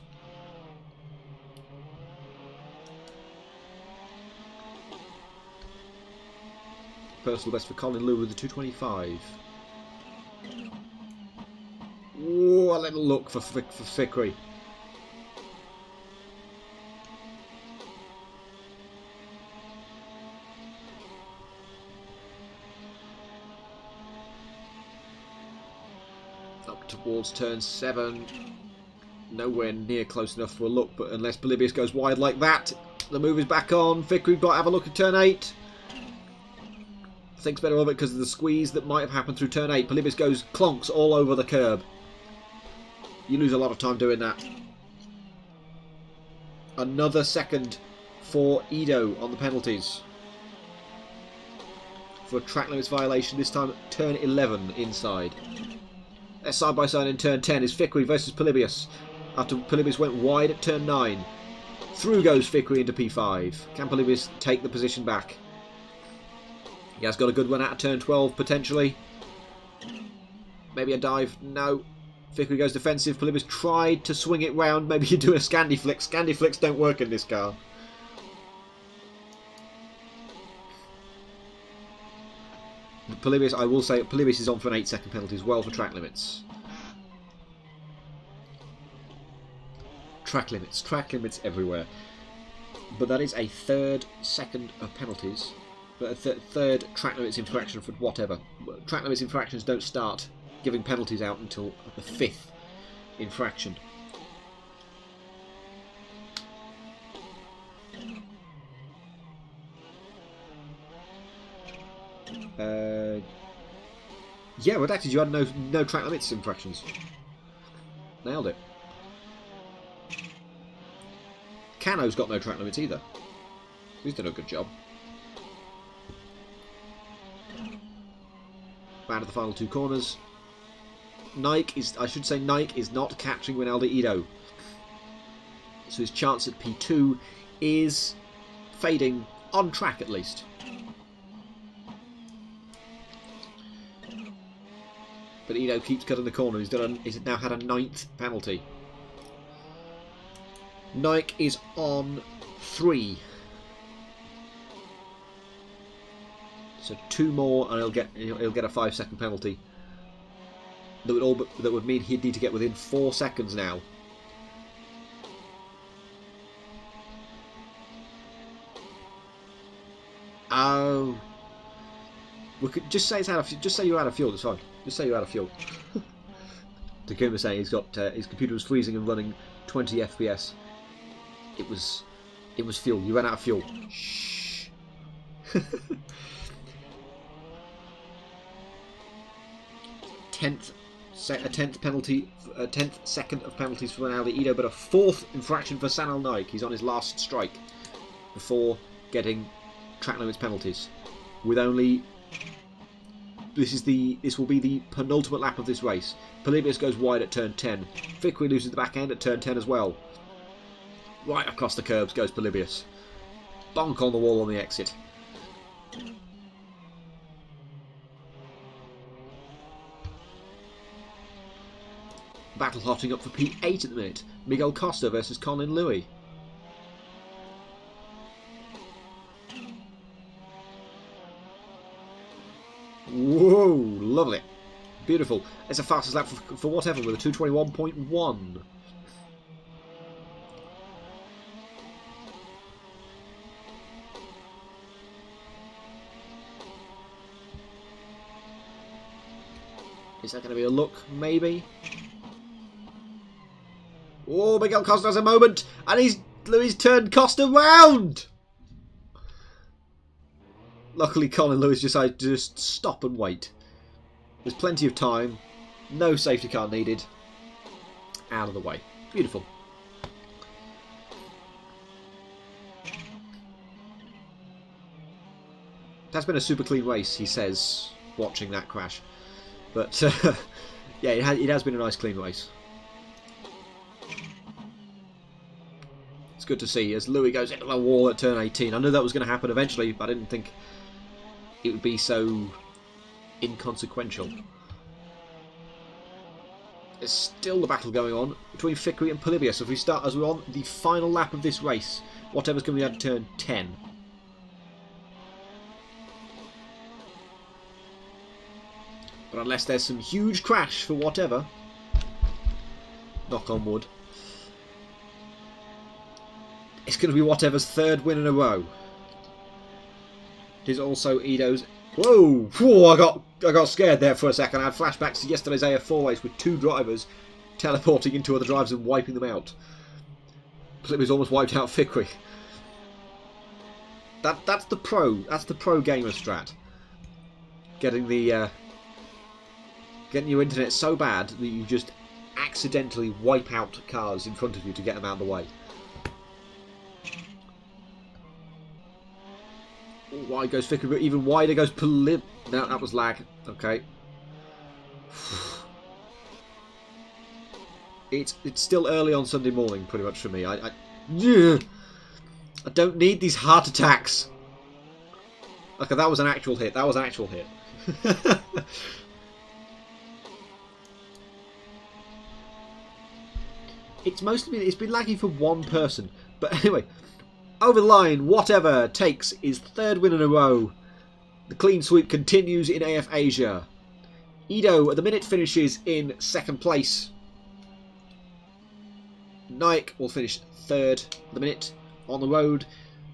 Personal best for Colin Lou with the 2:25. Ooh, a little look for Fikri. Up towards turn 7. Nowhere near close enough for a look, but unless Polybius goes wide like that, the move is back on. Fikri might have a look at turn 8. Thinks better of it because of the squeeze that might have happened through turn 8. Polybius goes clonks all over the curb. You lose a lot of time doing that. Another second for Ido on the penalties. For a track limits violation, this time at turn 11 inside. They're side by side in turn 10 is Fikri versus Polybius. After Polybius went wide at turn 9. Through goes Fikri into P5. Can Polybius take the position back? He has got a good one out of turn 12, potentially. Maybe a dive. No. Fikri goes defensive. Polybius tried to swing it round. Maybe you do a Scandi flick. Scandi flicks don't work in this car. Polybius, I will say, Polybius is on for an 8-second penalty as well for track limits. Track limits everywhere. But that is a 3rd second of penalties. But a third track limits infraction for whatever. Track limits infractions don't start giving penalties out until the 5th infraction. Yeah, redacted. You had no track limits infractions. Nailed it. Cano's got no track limits either. He's done a good job. round of the final 2 corners. Nike is not catching Rinaldo Ito. So his chance at P2 is fading, on track at least. But Ito keeps cutting the corner. He's now had a 9th penalty. Nike is on 3. So 2 more and he'll get a 5-second penalty. That would mean he'd need to get within 4 seconds now. Oh, we could just say it's out of. Just say you're out of fuel. It's fine. Just say you're out of fuel. Takuma saying he's got his computer was freezing and running 20 FPS. It was fuel. You ran out of fuel. Shh. A 10th penalty, a 10th second of penalties for Ronaldo Ito, but a 4th infraction for Sanal Nike. He's on his last strike before getting track limits penalties. With only this will be the penultimate lap of this race. Polybius goes wide at turn 10. Vickery loses the back end at turn 10 as well. Right across the curbs goes Polybius. Bonk on the wall on the exit. Battle hotting up for P8 at the minute. Miguel Costa versus Colin Louis. Whoa, lovely. Beautiful. It's a fastest lap for whatever with a 2:21.1. Is that going to be a look? Maybe. Oh, Miguel Costa has a moment, and Louis turned Costa round. Luckily, Colin Lewis decided to just stop and wait. There's plenty of time. No safety car needed. Out of the way. Beautiful. That's been a super clean race, he says, watching that crash. But, yeah, it has been a nice clean race. It's good to see as Louis goes into the wall at turn 18. I knew that was going to happen eventually, but I didn't think it would be so inconsequential. There's still the battle going on between Vickery and Polybius as we're on the final lap of this race. Whatever's going to be at turn 10. But unless there's some huge crash for whatever, knock on wood, it's going to be whatever's 3rd win in a row. It is also Ito's. Whoa! Whoa! I got scared there for a second. I had flashbacks to yesterday's AF4 race with 2 drivers teleporting into other drivers and wiping them out. Polybius almost wiped out Vickery. That's the pro gamer strat. Getting your internet so bad that you just accidentally wipe out cars in front of you to get them out of the way. Wide goes Vickery, but even wider goes Polybius. No, that was lag. Okay. It's still early on Sunday morning, pretty much for me. I don't need these heart attacks. Okay, that was an actual hit. That was an actual hit. It's been laggy for one person, but anyway. Over the line, whatever takes his 3rd win in a row. The clean sweep continues in AF Asia. Ito at the minute finishes in 2nd place. Nike will finish 3rd at the minute on the road.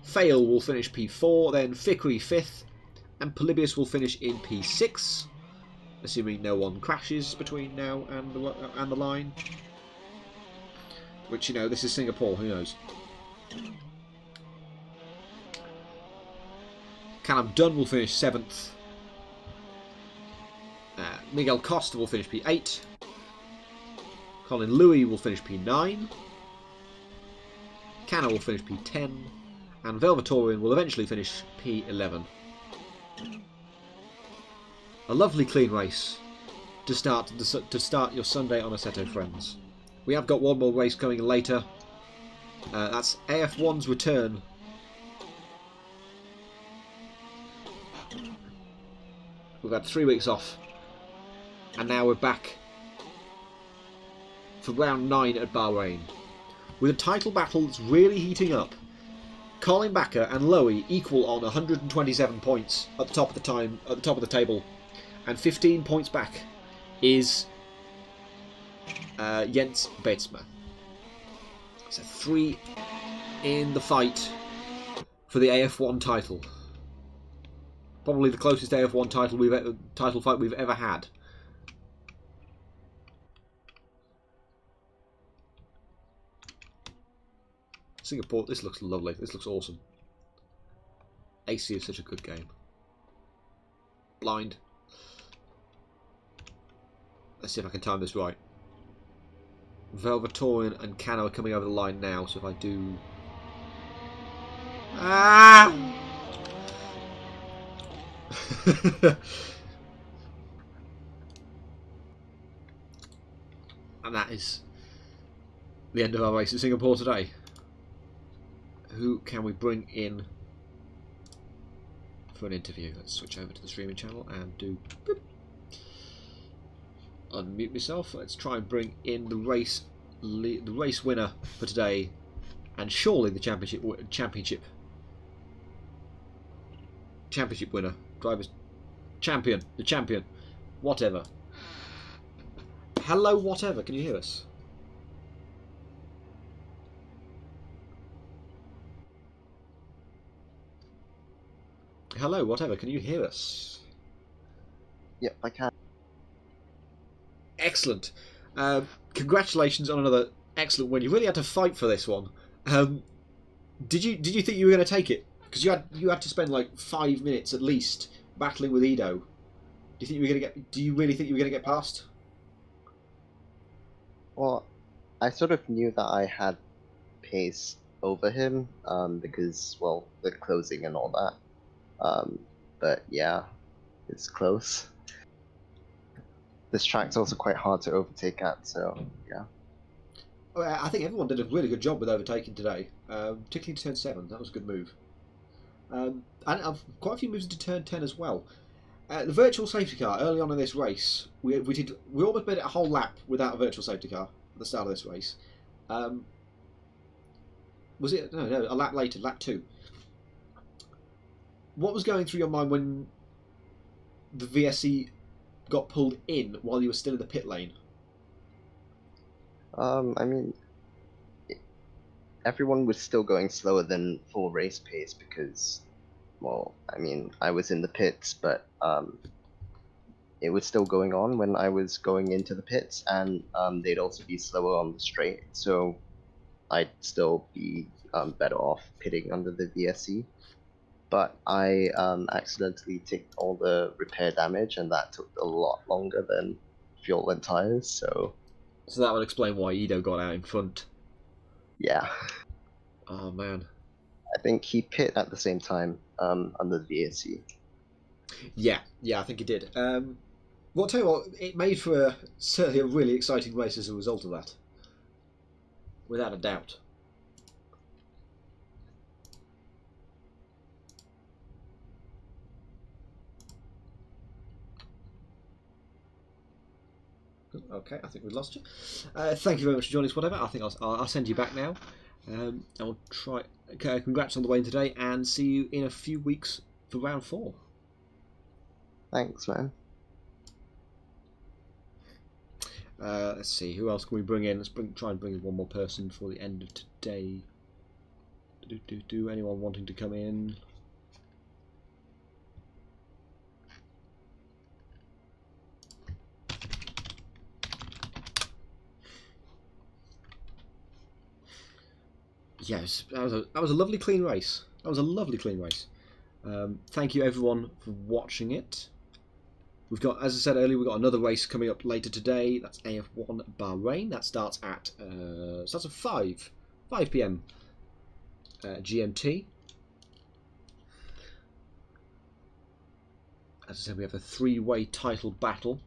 Fail will finish P4, then Vickery 5th, and Polybius will finish in P6, assuming no one crashes between now and the line. Which, you know, this is Singapore, who knows. Callum Dunn will finish 7th. Miguel Costa will finish P8. Colin Louis will finish P9. Canna will finish P10. And Velvetorian will eventually finish P11. A lovely clean race to start your Sunday on Assetto, friends. We have got one more race coming later. That's AF1's return. We've had 3 weeks off, and now we're back for round 9 at Bahrain, with a title battle that's really heating up. Colin Backer and Lowy equal on 127 points at the top of the table, and 15 points back is Jens Betsma. So 3 in the fight for the AF1 title. Probably the closest AF1 title fight we've ever had. Singapore, this looks lovely. This looks awesome. AC is such a good game. Blind. Let's see if I can time this right. Velvetorian and Cano are coming over the line now, so if I do... Ah! And that is the end of our race in Singapore today. Who can we bring in for an interview? Let's switch over to the streaming channel and do... Boop. Unmute myself. Let's try and bring in the race winner for today, and surely the championship winner, drivers champion, the champion, whatever. Hello, whatever. Can you hear us? Hello, whatever. Can you hear us? Yep, I can. Excellent. Congratulations on another excellent win. You really had to fight for this one. Did you think you were going to take it? Because you had to spend like 5 minutes at least battling with Ido. Do you think you were going to get? Do you really think you were going to get past? Well, I sort of knew that I had pace over him because, well, the closing and all that. But yeah, it's close. This track's also quite hard to overtake at, so yeah. I think everyone did a really good job with overtaking today, particularly to turn 7. That was a good move. And quite a few moves into turn 10 as well. The virtual safety car early on in this race, we almost made it a whole lap without a virtual safety car at the start of this race. Was it no a lap later, lap 2? What was going through your mind when the VSC got pulled in while you were still in the pit lane? I mean, everyone was still going slower than full race pace because, well, I mean, I was in the pits, but it was still going on when I was going into the pits, and they'd also be slower on the straight, so I'd still be better off pitting under the VSC. But I accidentally ticked all the repair damage, and that took a lot longer than fuel and tires, so... So that would explain why Ido got out in front. Yeah. Oh, man. I think he pit at the same time under the VSC. Yeah, I think he did. Well, I'll tell you what, it made for certainly a really exciting race as a result of that. Without a doubt. Okay, I think we lost you. Thank you very much for joining us. Whatever, I think I'll send you back now. I'll try. Okay, congrats on the win today, and see you in a few weeks for round 4. Thanks, man. Let's see, who else can we bring in? Let's try and bring in one more person for the end of today. Do anyone wanting to come in? Yes, that was a lovely clean race. That was a lovely clean race. Thank you everyone for watching it. We've got, as I said earlier, we've got another race coming up later today. That's AF1 Bahrain. That starts at 5 p.m. GMT. As I said, we have a three-way title battle.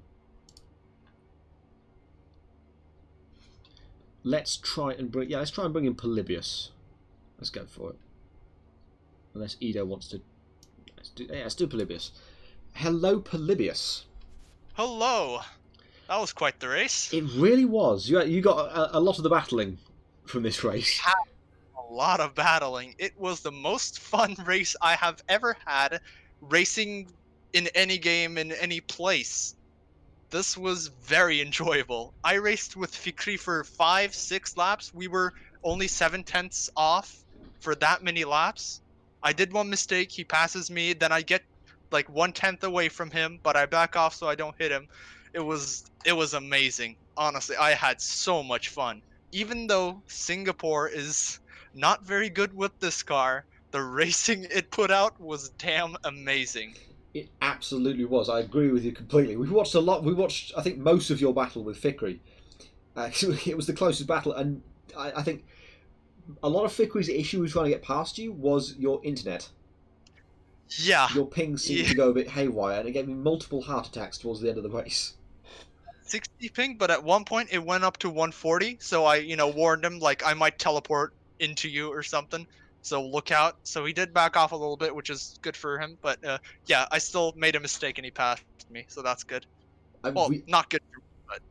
Let's try and bring in Polybius. Let's go for it. Unless Edo wants to. Let's do Polybius. Hello, Polybius. Hello. That was quite the race. It really was. You got a lot of the battling from this race. Had a lot of battling. It was the most fun race I have ever had racing in any game in any place. This was very enjoyable. I raced with Fikri for 5-6 laps. We were only 7/10 off for that many laps. I did one mistake. He passes me. Then I get like 1/10 away from him, but I back off so I don't hit him. It was amazing. Honestly, I had so much fun. Even though Singapore is not very good with this car, the racing it put out was damn amazing. It absolutely was. I agree with you completely. We watched a lot. We watched, I think, most of your battle with Fikri. It was the closest battle, and I think a lot of Fikri's issue with trying to get past you was your internet. Yeah. Your ping seemed to go a bit haywire, and it gave me multiple heart attacks towards the end of the race. 60 ping, but at one point it went up to 140, so I, warned him, like, I might teleport into you or something, so look out. So he did back off a little bit, which is good for him, but yeah, I still made a mistake and he passed me, so that's good. Well, not good for me, but,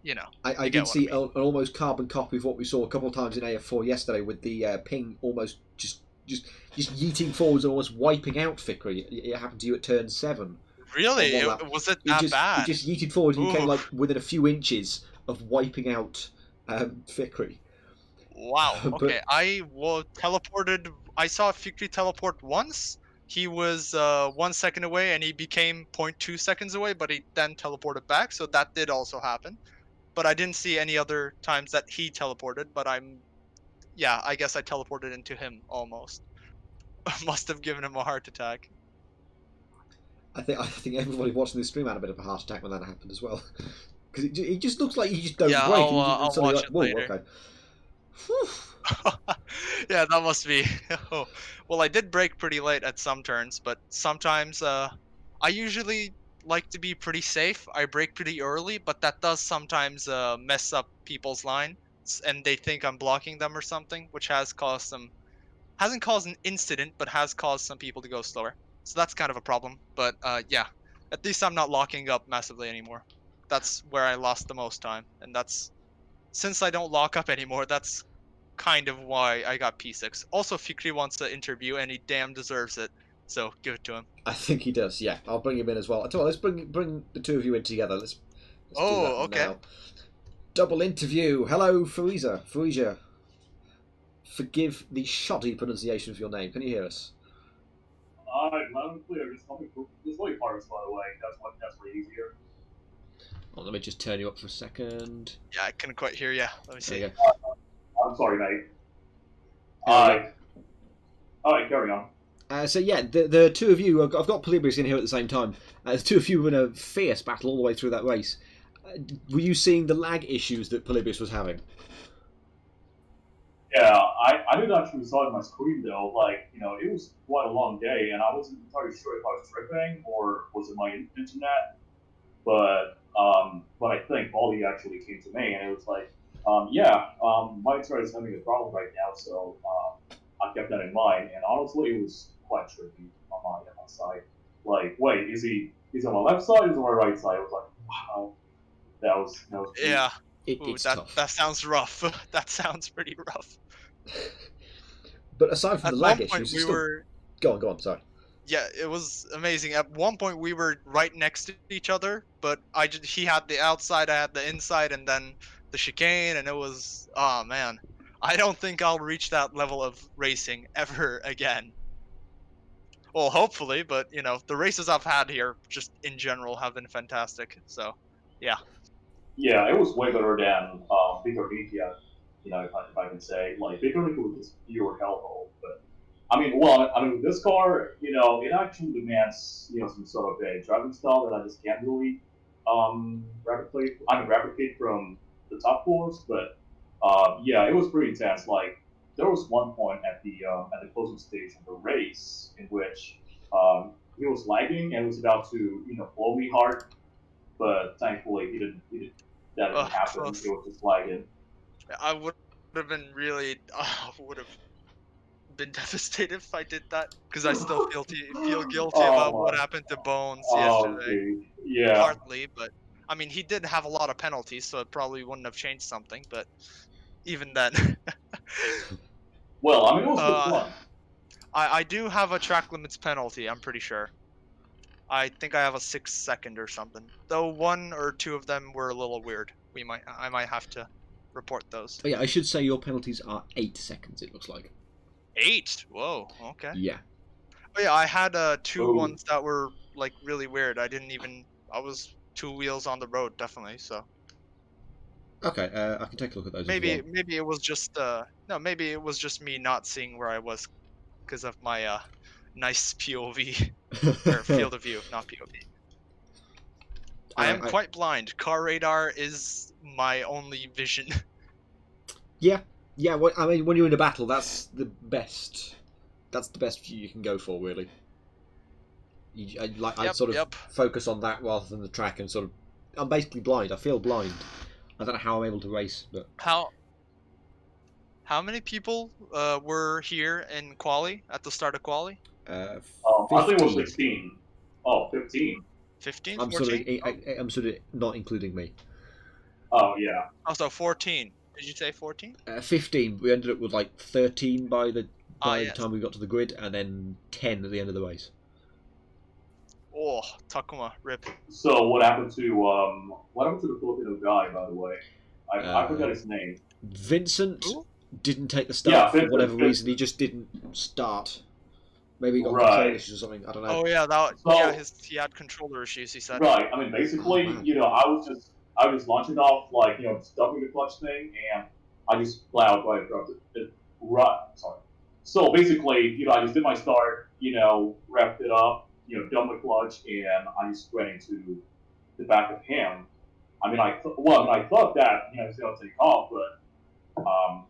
I did see an almost carbon copy of what we saw a couple of times in AF4 yesterday, with the ping almost just yeeting forwards and almost wiping out Fikri. It happened to you at turn 7. Really? Was it that bad? It just yeeted forward and you came like within a few inches of wiping out Fikri. Wow. Okay, I teleported. I saw Fikri teleport once. He was 1 second away and he became 0.2 seconds away, but he then teleported back, so that did also happen. But I didn't see any other times that he teleported, but I guess I teleported into him almost. Must have given him a heart attack. I think everybody watching this stream had a bit of a heart attack when that happened as well, because it just looks like you just don't break. I'll watch like, it later. Okay. Yeah, that must be. Oh. Well, I did brake pretty late at some turns, but sometimes I usually like to be pretty safe. I brake pretty early, but that does sometimes mess up people's line, and they think I'm blocking them or something, which hasn't caused an incident, but has caused some people to go slower. So that's kind of a problem. But yeah, at least I'm not locking up massively anymore. That's where I lost the most time, and since I don't lock up anymore, that's kind of why I got P6. Also, Fikri wants to interview, and he damn deserves it. So give it to him. I think he does. Yeah, I'll bring him in as well. I tell you what, let's bring the two of you in together. Let's do that okay. now. Double interview. Hello, Fariza. Fariza. Forgive the shoddy pronunciation of your name. Can you hear us? Loud and clear. Just call me Paris, by the way. That's way easier. Well, let me just turn you up for a second. Yeah, I couldn't quite hear you. Let me see. There you go. I'm sorry, mate. Alright, carry on. So yeah, the two of you, I've got Polybius in here at the same time. The two of you were in a fierce battle all the way through that race. Were you seeing the lag issues that Polybius was having? Yeah, I didn't actually saw it on my screen though. Like, it was quite a long day, and I wasn't entirely sure if I was tripping or was it my internet. But I think Ollie actually came to me, and it was like, my internet is having a problem right now, so I kept that in mind. And honestly, it was quite tricky on my side. Like, wait, is he on my left side or is he on my right side? I was like, wow, that was pretty. Yeah. It's tough. That sounds rough. That sounds pretty rough. But aside from the lag issues, go on. Sorry. Yeah, it was amazing. At one point, we were right next to each other, but he had the outside, I had the inside, and then the chicane, and it was, oh man, I don't think I'll reach that level of racing ever again. Well, hopefully, but the races I've had here, just in general, have been fantastic. So, yeah. Yeah, it was way better than Bigger Media, if I can say. Like, Bigger Media was just pure hellhole. But, with this car, it actually demands, some sort of a driving style that I just can't really replicate from the top floors. But, yeah, it was pretty intense. Like, there was one point at the closing stage of the race in which he was lagging and was about to blow me hard, but thankfully that didn't happen. Close. It was just lagging. I would have been really, would have been devastated if I did that, because I still feel guilty Oh, about what my. happened to Bones Oh, yesterday. dude. Yeah. Partly, but I mean, he did have a lot of penalties, so it probably wouldn't have changed something. But even then, Well, I mean, it was good fun. I do have a track limits penalty. I'm pretty sure. I think I have a 6 second or something. Though 1 or 2 of them were a little weird. I might have to report those. Oh, yeah, I should say your penalties are 8 seconds. It looks like. 8. Whoa. Okay. Yeah. Oh yeah, I had two Ooh. ones that were like really weird. I was 2 wheels on the road, definitely. So Okay, I can take a look at those. maybe as well. maybe it was just no, maybe it was just me not seeing where I was because of my nice POV or field of view, not POV. I am quite blind. Car radar is my only vision. Yeah, yeah. Well, I mean, when you're in a battle, that's the best. That's the best view you can go for, really. I sort of focus on that rather than the track, and sort of. I'm basically blind. I feel blind. I don't know how I'm able to race, but How many people were here in quali at the start of quali? I think it was 16. Oh, 15. 15, I'm 14? I'm sort of not including me. Oh, yeah. Also 14. Did you say 14? 15. We ended up with like 13 by the Yes. time we got to the grid, and then 10 at the end of the race. Oh, Takuma, rip. So what happened to the Filipino guy, by the way? I forgot his name. Vincent Who? didn't take the start for whatever Vincent. reason. He just didn't start. Maybe he got Right. control issues or something. I don't know. Oh yeah, he had controller issues. He said. Right. I mean, basically, I was launching off just dumping the clutch thing, and I just plowed right across it. Right. Sorry. So basically, I just did my start, wrapped it up, dumped the clutch, and I just went into the back of him. I mean, I thought that he was going to take off, but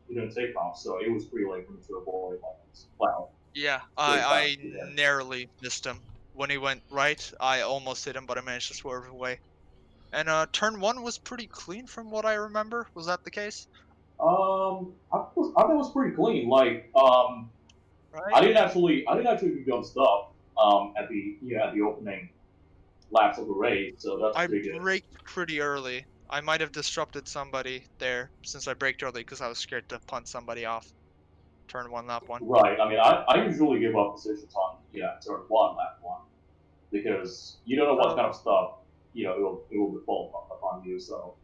he didn't take off, so it was pretty late for me to avoid this plow. Yeah, I narrowly missed him. When he went right, I almost hit him, but I managed to swerve away. And turn 1 was pretty clean from what I remember. Was that the case? I thought it was pretty clean. Like, Right? I didn't actually do dumb stuff at the opening laps of the race, so that's I pretty good. braked pretty early. I might have disrupted somebody there since I braked early because I was scared to punt somebody off. Turn 1, lap 1. Right. I mean, I usually give up positions on turn 1, lap 1, because you don't know what kind of stuff it will fall upon you. So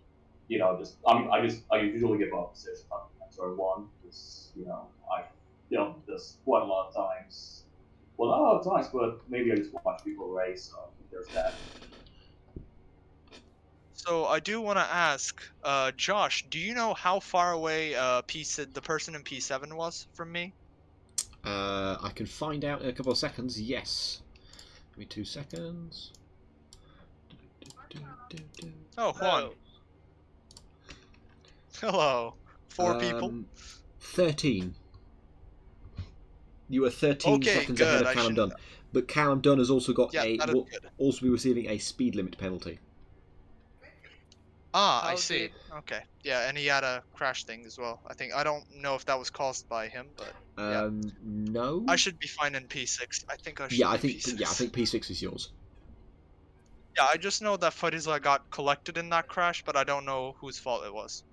I usually give up positions on turn 1 because I filmed this quite a lot of times. Well, not a lot of times, but maybe I just watch people race. So there's that. So I do want to ask, Josh, do you know how far away the person in P7 was from me? I can find out in a couple of seconds. Yes. Give me 2 seconds. Oh, Juan. Hello. 4 people. 13. You were 13 seconds ahead of Callum Dunn, but Callum Dunn has also got will also be receiving a speed limit penalty. Ah, I see. Okay. Yeah, and he had a crash thing as well. I don't know if that was caused by him, but no. I should be fine in P6. I think I should. I think P6 is yours. Yeah, I just know that Fadiza got collected in that crash, but I don't know whose fault it was.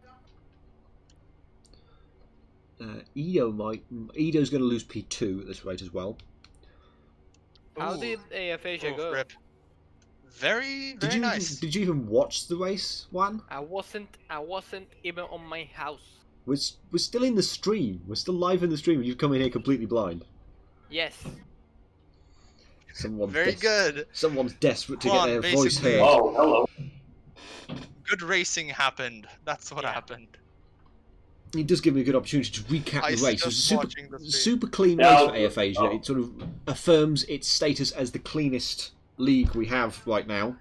Edo's going to lose P2 at this rate as well. How did AFAsia go? Rip. Very nice. Did you even watch the race, Juan? I wasn't even on my house. We're still in the stream. We're still live in the stream, and you've come in here completely blind. Yes. Very good. Someone's desperate to Juan, get their voice heard. Oh, hello. Good racing happened. That's what happened. It does give me a good opportunity to recap the race. It was a super clean race for AFAsia. It sort of affirms its status as the cleanest league we have right now.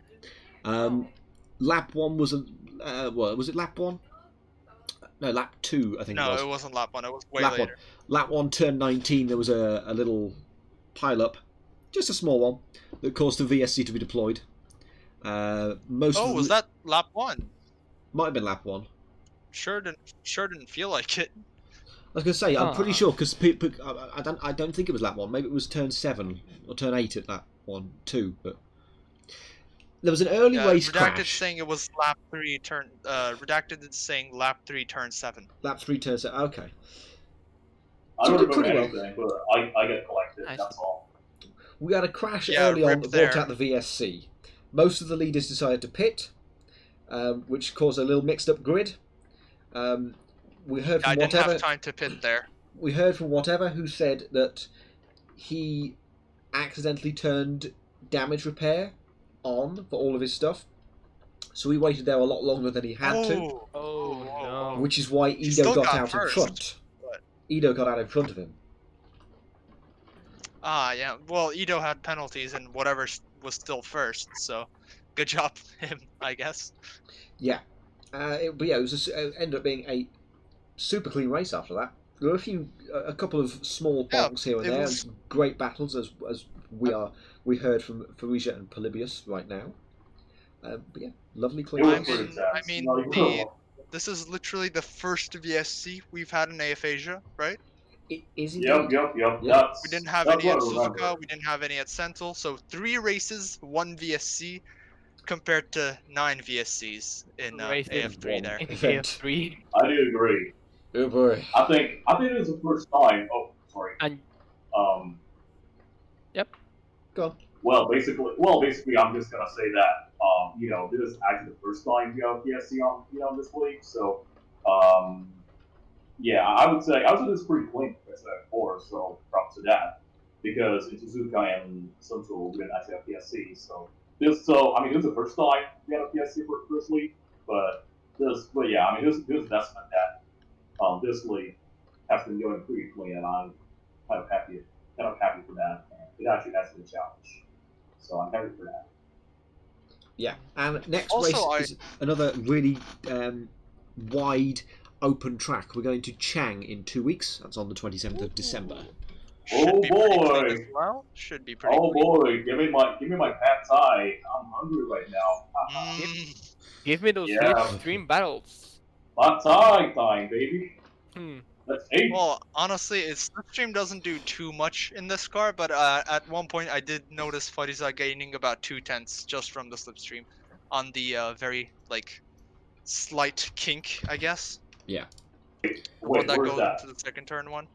Lap 1 was was it lap 1? No, lap 2 I think it was. No, it wasn't lap 1, it was way later. Lap 1, turn 19, there was a little pile-up just a small one that caused the VSC to be deployed. Most Oh, of was that lap 1? might have been lap 1. Sure didn't feel like it. I was going to say, I'm pretty Ah. sure because I don't think it was lap 1. Maybe it was turn 7 or turn 8 at lap 1, 2. But there was an early race Redacted crash. saying it was lap 3 turn. Redacted is saying lap 3 turn 7. Lap 3 turn 7. Okay. I So don't we did remember pretty well. anything, but I get collected. I That's all. We had a crash Yeah, early on rip that brought there. out the VSC. Most of the leaders decided to pit, which caused a little mixed-up grid. We heard I from didn't whatever. have time to pit there. We heard from whatever who said that he accidentally turned damage repair on for all of his stuff, so he waited there a lot longer than he had to, Oh no. which is why He Edo still got got out in first, front. but- Edo got out in front of him. Ah, yeah. Well, Edo had penalties and whatever was still first, so good job him, I guess. Yeah, but yeah, it was ended up being a super clean race after that. There were a couple of small Yeah, bonks here and it there, was- and some great battles as we heard from Farija and Polybius right now. But yeah, lovely clean It was I race. pretty mean, intense. I mean, Not even the- close. This is literally the first VSC we've had in AF-Asia, right? It is indeed. Yep. Yep. That's, We didn't have that's any what at I remember. Suzuka, we didn't have any at Sentinel, so 3 races, 1 VSC, compared to 9 VSCs in Race in AF3 one. there. In Event. AF3. I do agree. Oh boy. I think it was the first time. Oh, sorry. And Go on. Well, basically, I'm just gonna say that this is actually the first time we have PSC on this league. So, yeah, I would say this is pretty clean as I said before. So props to that because in Suzuka and Central we didn't actually have PSC. So this is the first time we had a PSC for this league. But this is a testament that this league has been going pretty clean, and I'm kind of happy for that. And it actually has been a challenge. So I'm happy for that. Yeah, and next Also, race is another really wide open track. We're going to Chang in 2 weeks. That's on the 27th of December. Should Oh be pretty clean boy. as well. Should be pretty Oh clean. boy, give me my pad thai. I'm hungry right now. Mm, give me those Yeah. slipstream battles. Pad thai time, baby. Hmm. Let's eat. well, honestly, Slipstream doesn't do too much in this car, but at one point I did notice Fariza gaining about 2/10 just from the Slipstream on the very, like, slight kink, I guess. Yeah. The one Wait, that where's goes that? into the second turn one.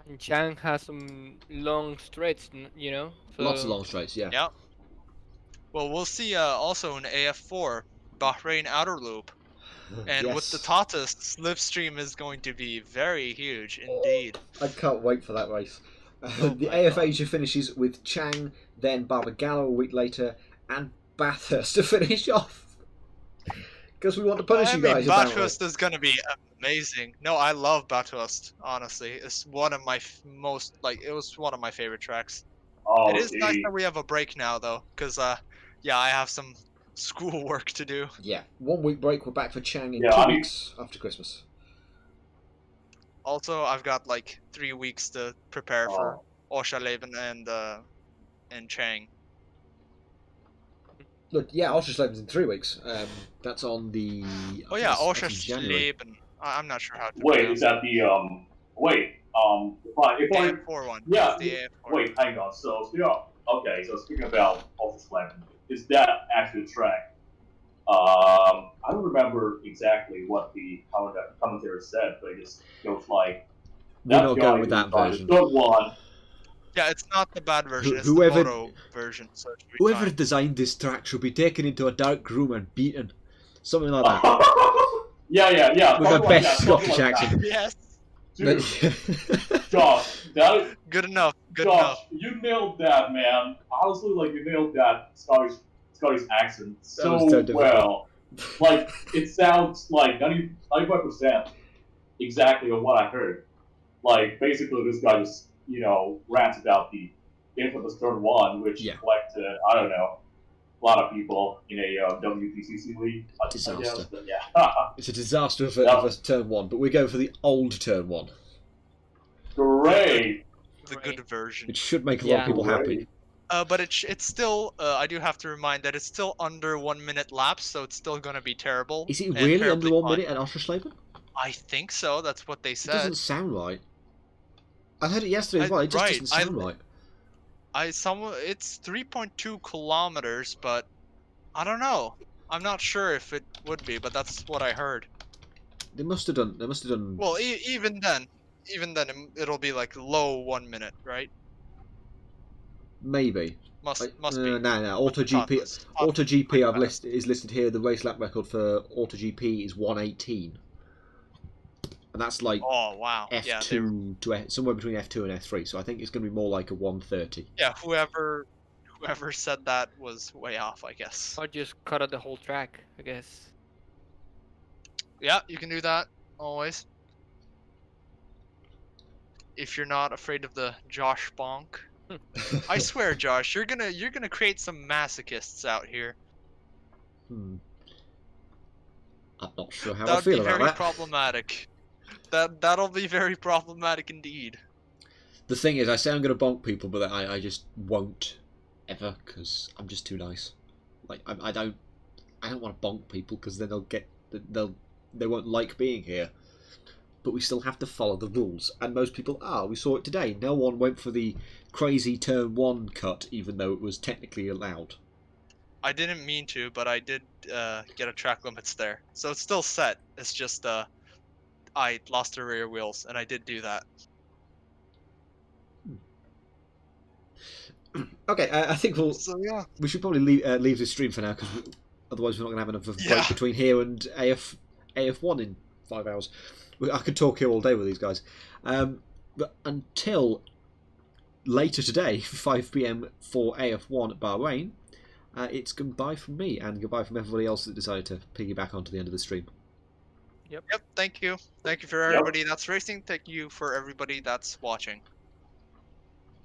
And Chang has some long straights, you know. So Lots of long straights, yeah. Yeah. Well, we'll see also in AF4, Bahrain Outer Loop. And with the Yes. Tata, Slipstream is going to be very huge indeed. I can't wait for that race. Oh The my AF God. Asia finishes with Chang, then Barbagallo a week later, and Bathurst to finish off. Because we want to punish I you mean, guys. apparently. Bathurst is going to be amazing. No, I love Bathurst, honestly. It's one of my it was one of my favorite tracks. Oh, It is nice gee. that we have a break now, though, because, yeah, I have some school work to do. Yeah, 1 week break. We're back for Chang in Yeah, 2 I mean- weeks after Christmas. Also, I've got, like, 3 weeks to prepare for Oh. Oshaleben and Chang. Look, yeah, Oscherslaben's in 3 weeks. That's on the. Oh, yeah, that's in January. Oshaleben. I'm not sure how to Wait, pronounce is that the if I AF4 one. yeah, It's the AF4. wait, hang on. So speaking about Office Land, is that actually a track? I don't remember exactly what the commentator said, but it just goes like We're that not guy going with who that started version. Third one. Yeah, it's not the bad version. It's whoever- the moto version. So it should be Whoever fine. designed this track should be taken into a dark room and beaten. Something like that. yeah. With something our like best that, something Scottish like that. accent. Yes. Dude, Josh, Good enough. Good Josh, enough. you nailed that, man. Honestly, like you nailed that Scottish accent was so so difficult. well. Like it sounds like 95% exactly of what I heard. Like basically, this guy just rants about the infamous turn one, which Yeah. collected I don't know a lot of people in a WTCC league. I guess, Disaster. but yeah, It's a disaster of a turn one, but we go for the old turn one, great. The good version. which should make a lot of people happy. But it's still. I do have to remind that it's still under 1 minute laps, so it's still gonna be terrible. Is it and really terribly under 1 fun. minute at Oschersleben? I think so. That's what they It said. doesn't sound right. I heard it yesterday as well. It just Right, doesn't sound right. It's 3.2 kilometers, but I don't know. I'm not sure if it would be, but that's what I heard. They must have done. They must have done. Well, even then, it'll be like low 1 minute, right? Maybe. Must be. No. AutoGP. Thoughtless. AutoGP. Like that. Is listed here. The race lap record for AutoGP is 1:18, and that's like Oh wow. Yeah, they were, F2 to somewhere between F2 and F3. So I think it's going to be more like a 1:30. yeah. Whoever said that was way off, I guess. Or just cut out the whole track, I guess. Yeah, you can do that always. If you're not afraid of the Josh bonk. I swear, Josh, you're gonna create some masochists out here. I'm not sure how I That'd feel be about very that. problematic. That'll be very problematic indeed. The thing is, I say I'm going to bonk people, but I just won't ever because I'm just too nice. Like I don't want to bonk people because then they won't like being here. But we still have to follow the rules, and most people are. We saw it today. No one went for the crazy turn 1 cut, even though it was technically allowed. I didn't mean to, but I did get a track limits there, so it's still set. It's just I lost the rear wheels, and I did do that. Okay, I think So yeah. we should probably leave this stream for now because otherwise we're not going to have enough of a break between here and AF1 in 5 hours. I could talk here all day with these guys. But until later today, 5 PM for AF1 at Bahrain, it's goodbye from me and goodbye from everybody else that decided to piggyback onto the end of the stream. Yep. Thank you. Thank you for everybody that's racing. Thank you for everybody that's watching.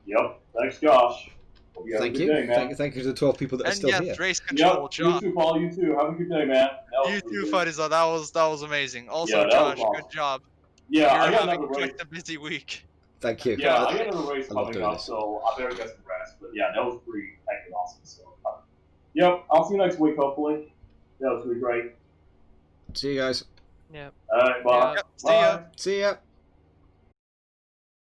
Yep. Thanks, Josh. Hope you have Thank a good you. day, man. Thank you to the 12 people that are And still yes, here. race control, Yep. Josh. You too, Paul. You too. Have a good day, man. You too, Fadiza. That was amazing. Also, Yeah, that Josh, was awesome. good job. Yeah, You're I got having another race. quite a busy week. Thank you. Yeah, I got another race I love coming doing up, this. so I better get some rest. But yeah, that was pretty heckin' awesome. So, yep. I'll see you next week, hopefully. That was really great. See you guys. Yeah. All right, bye. Yep, see ya. Bye. See ya.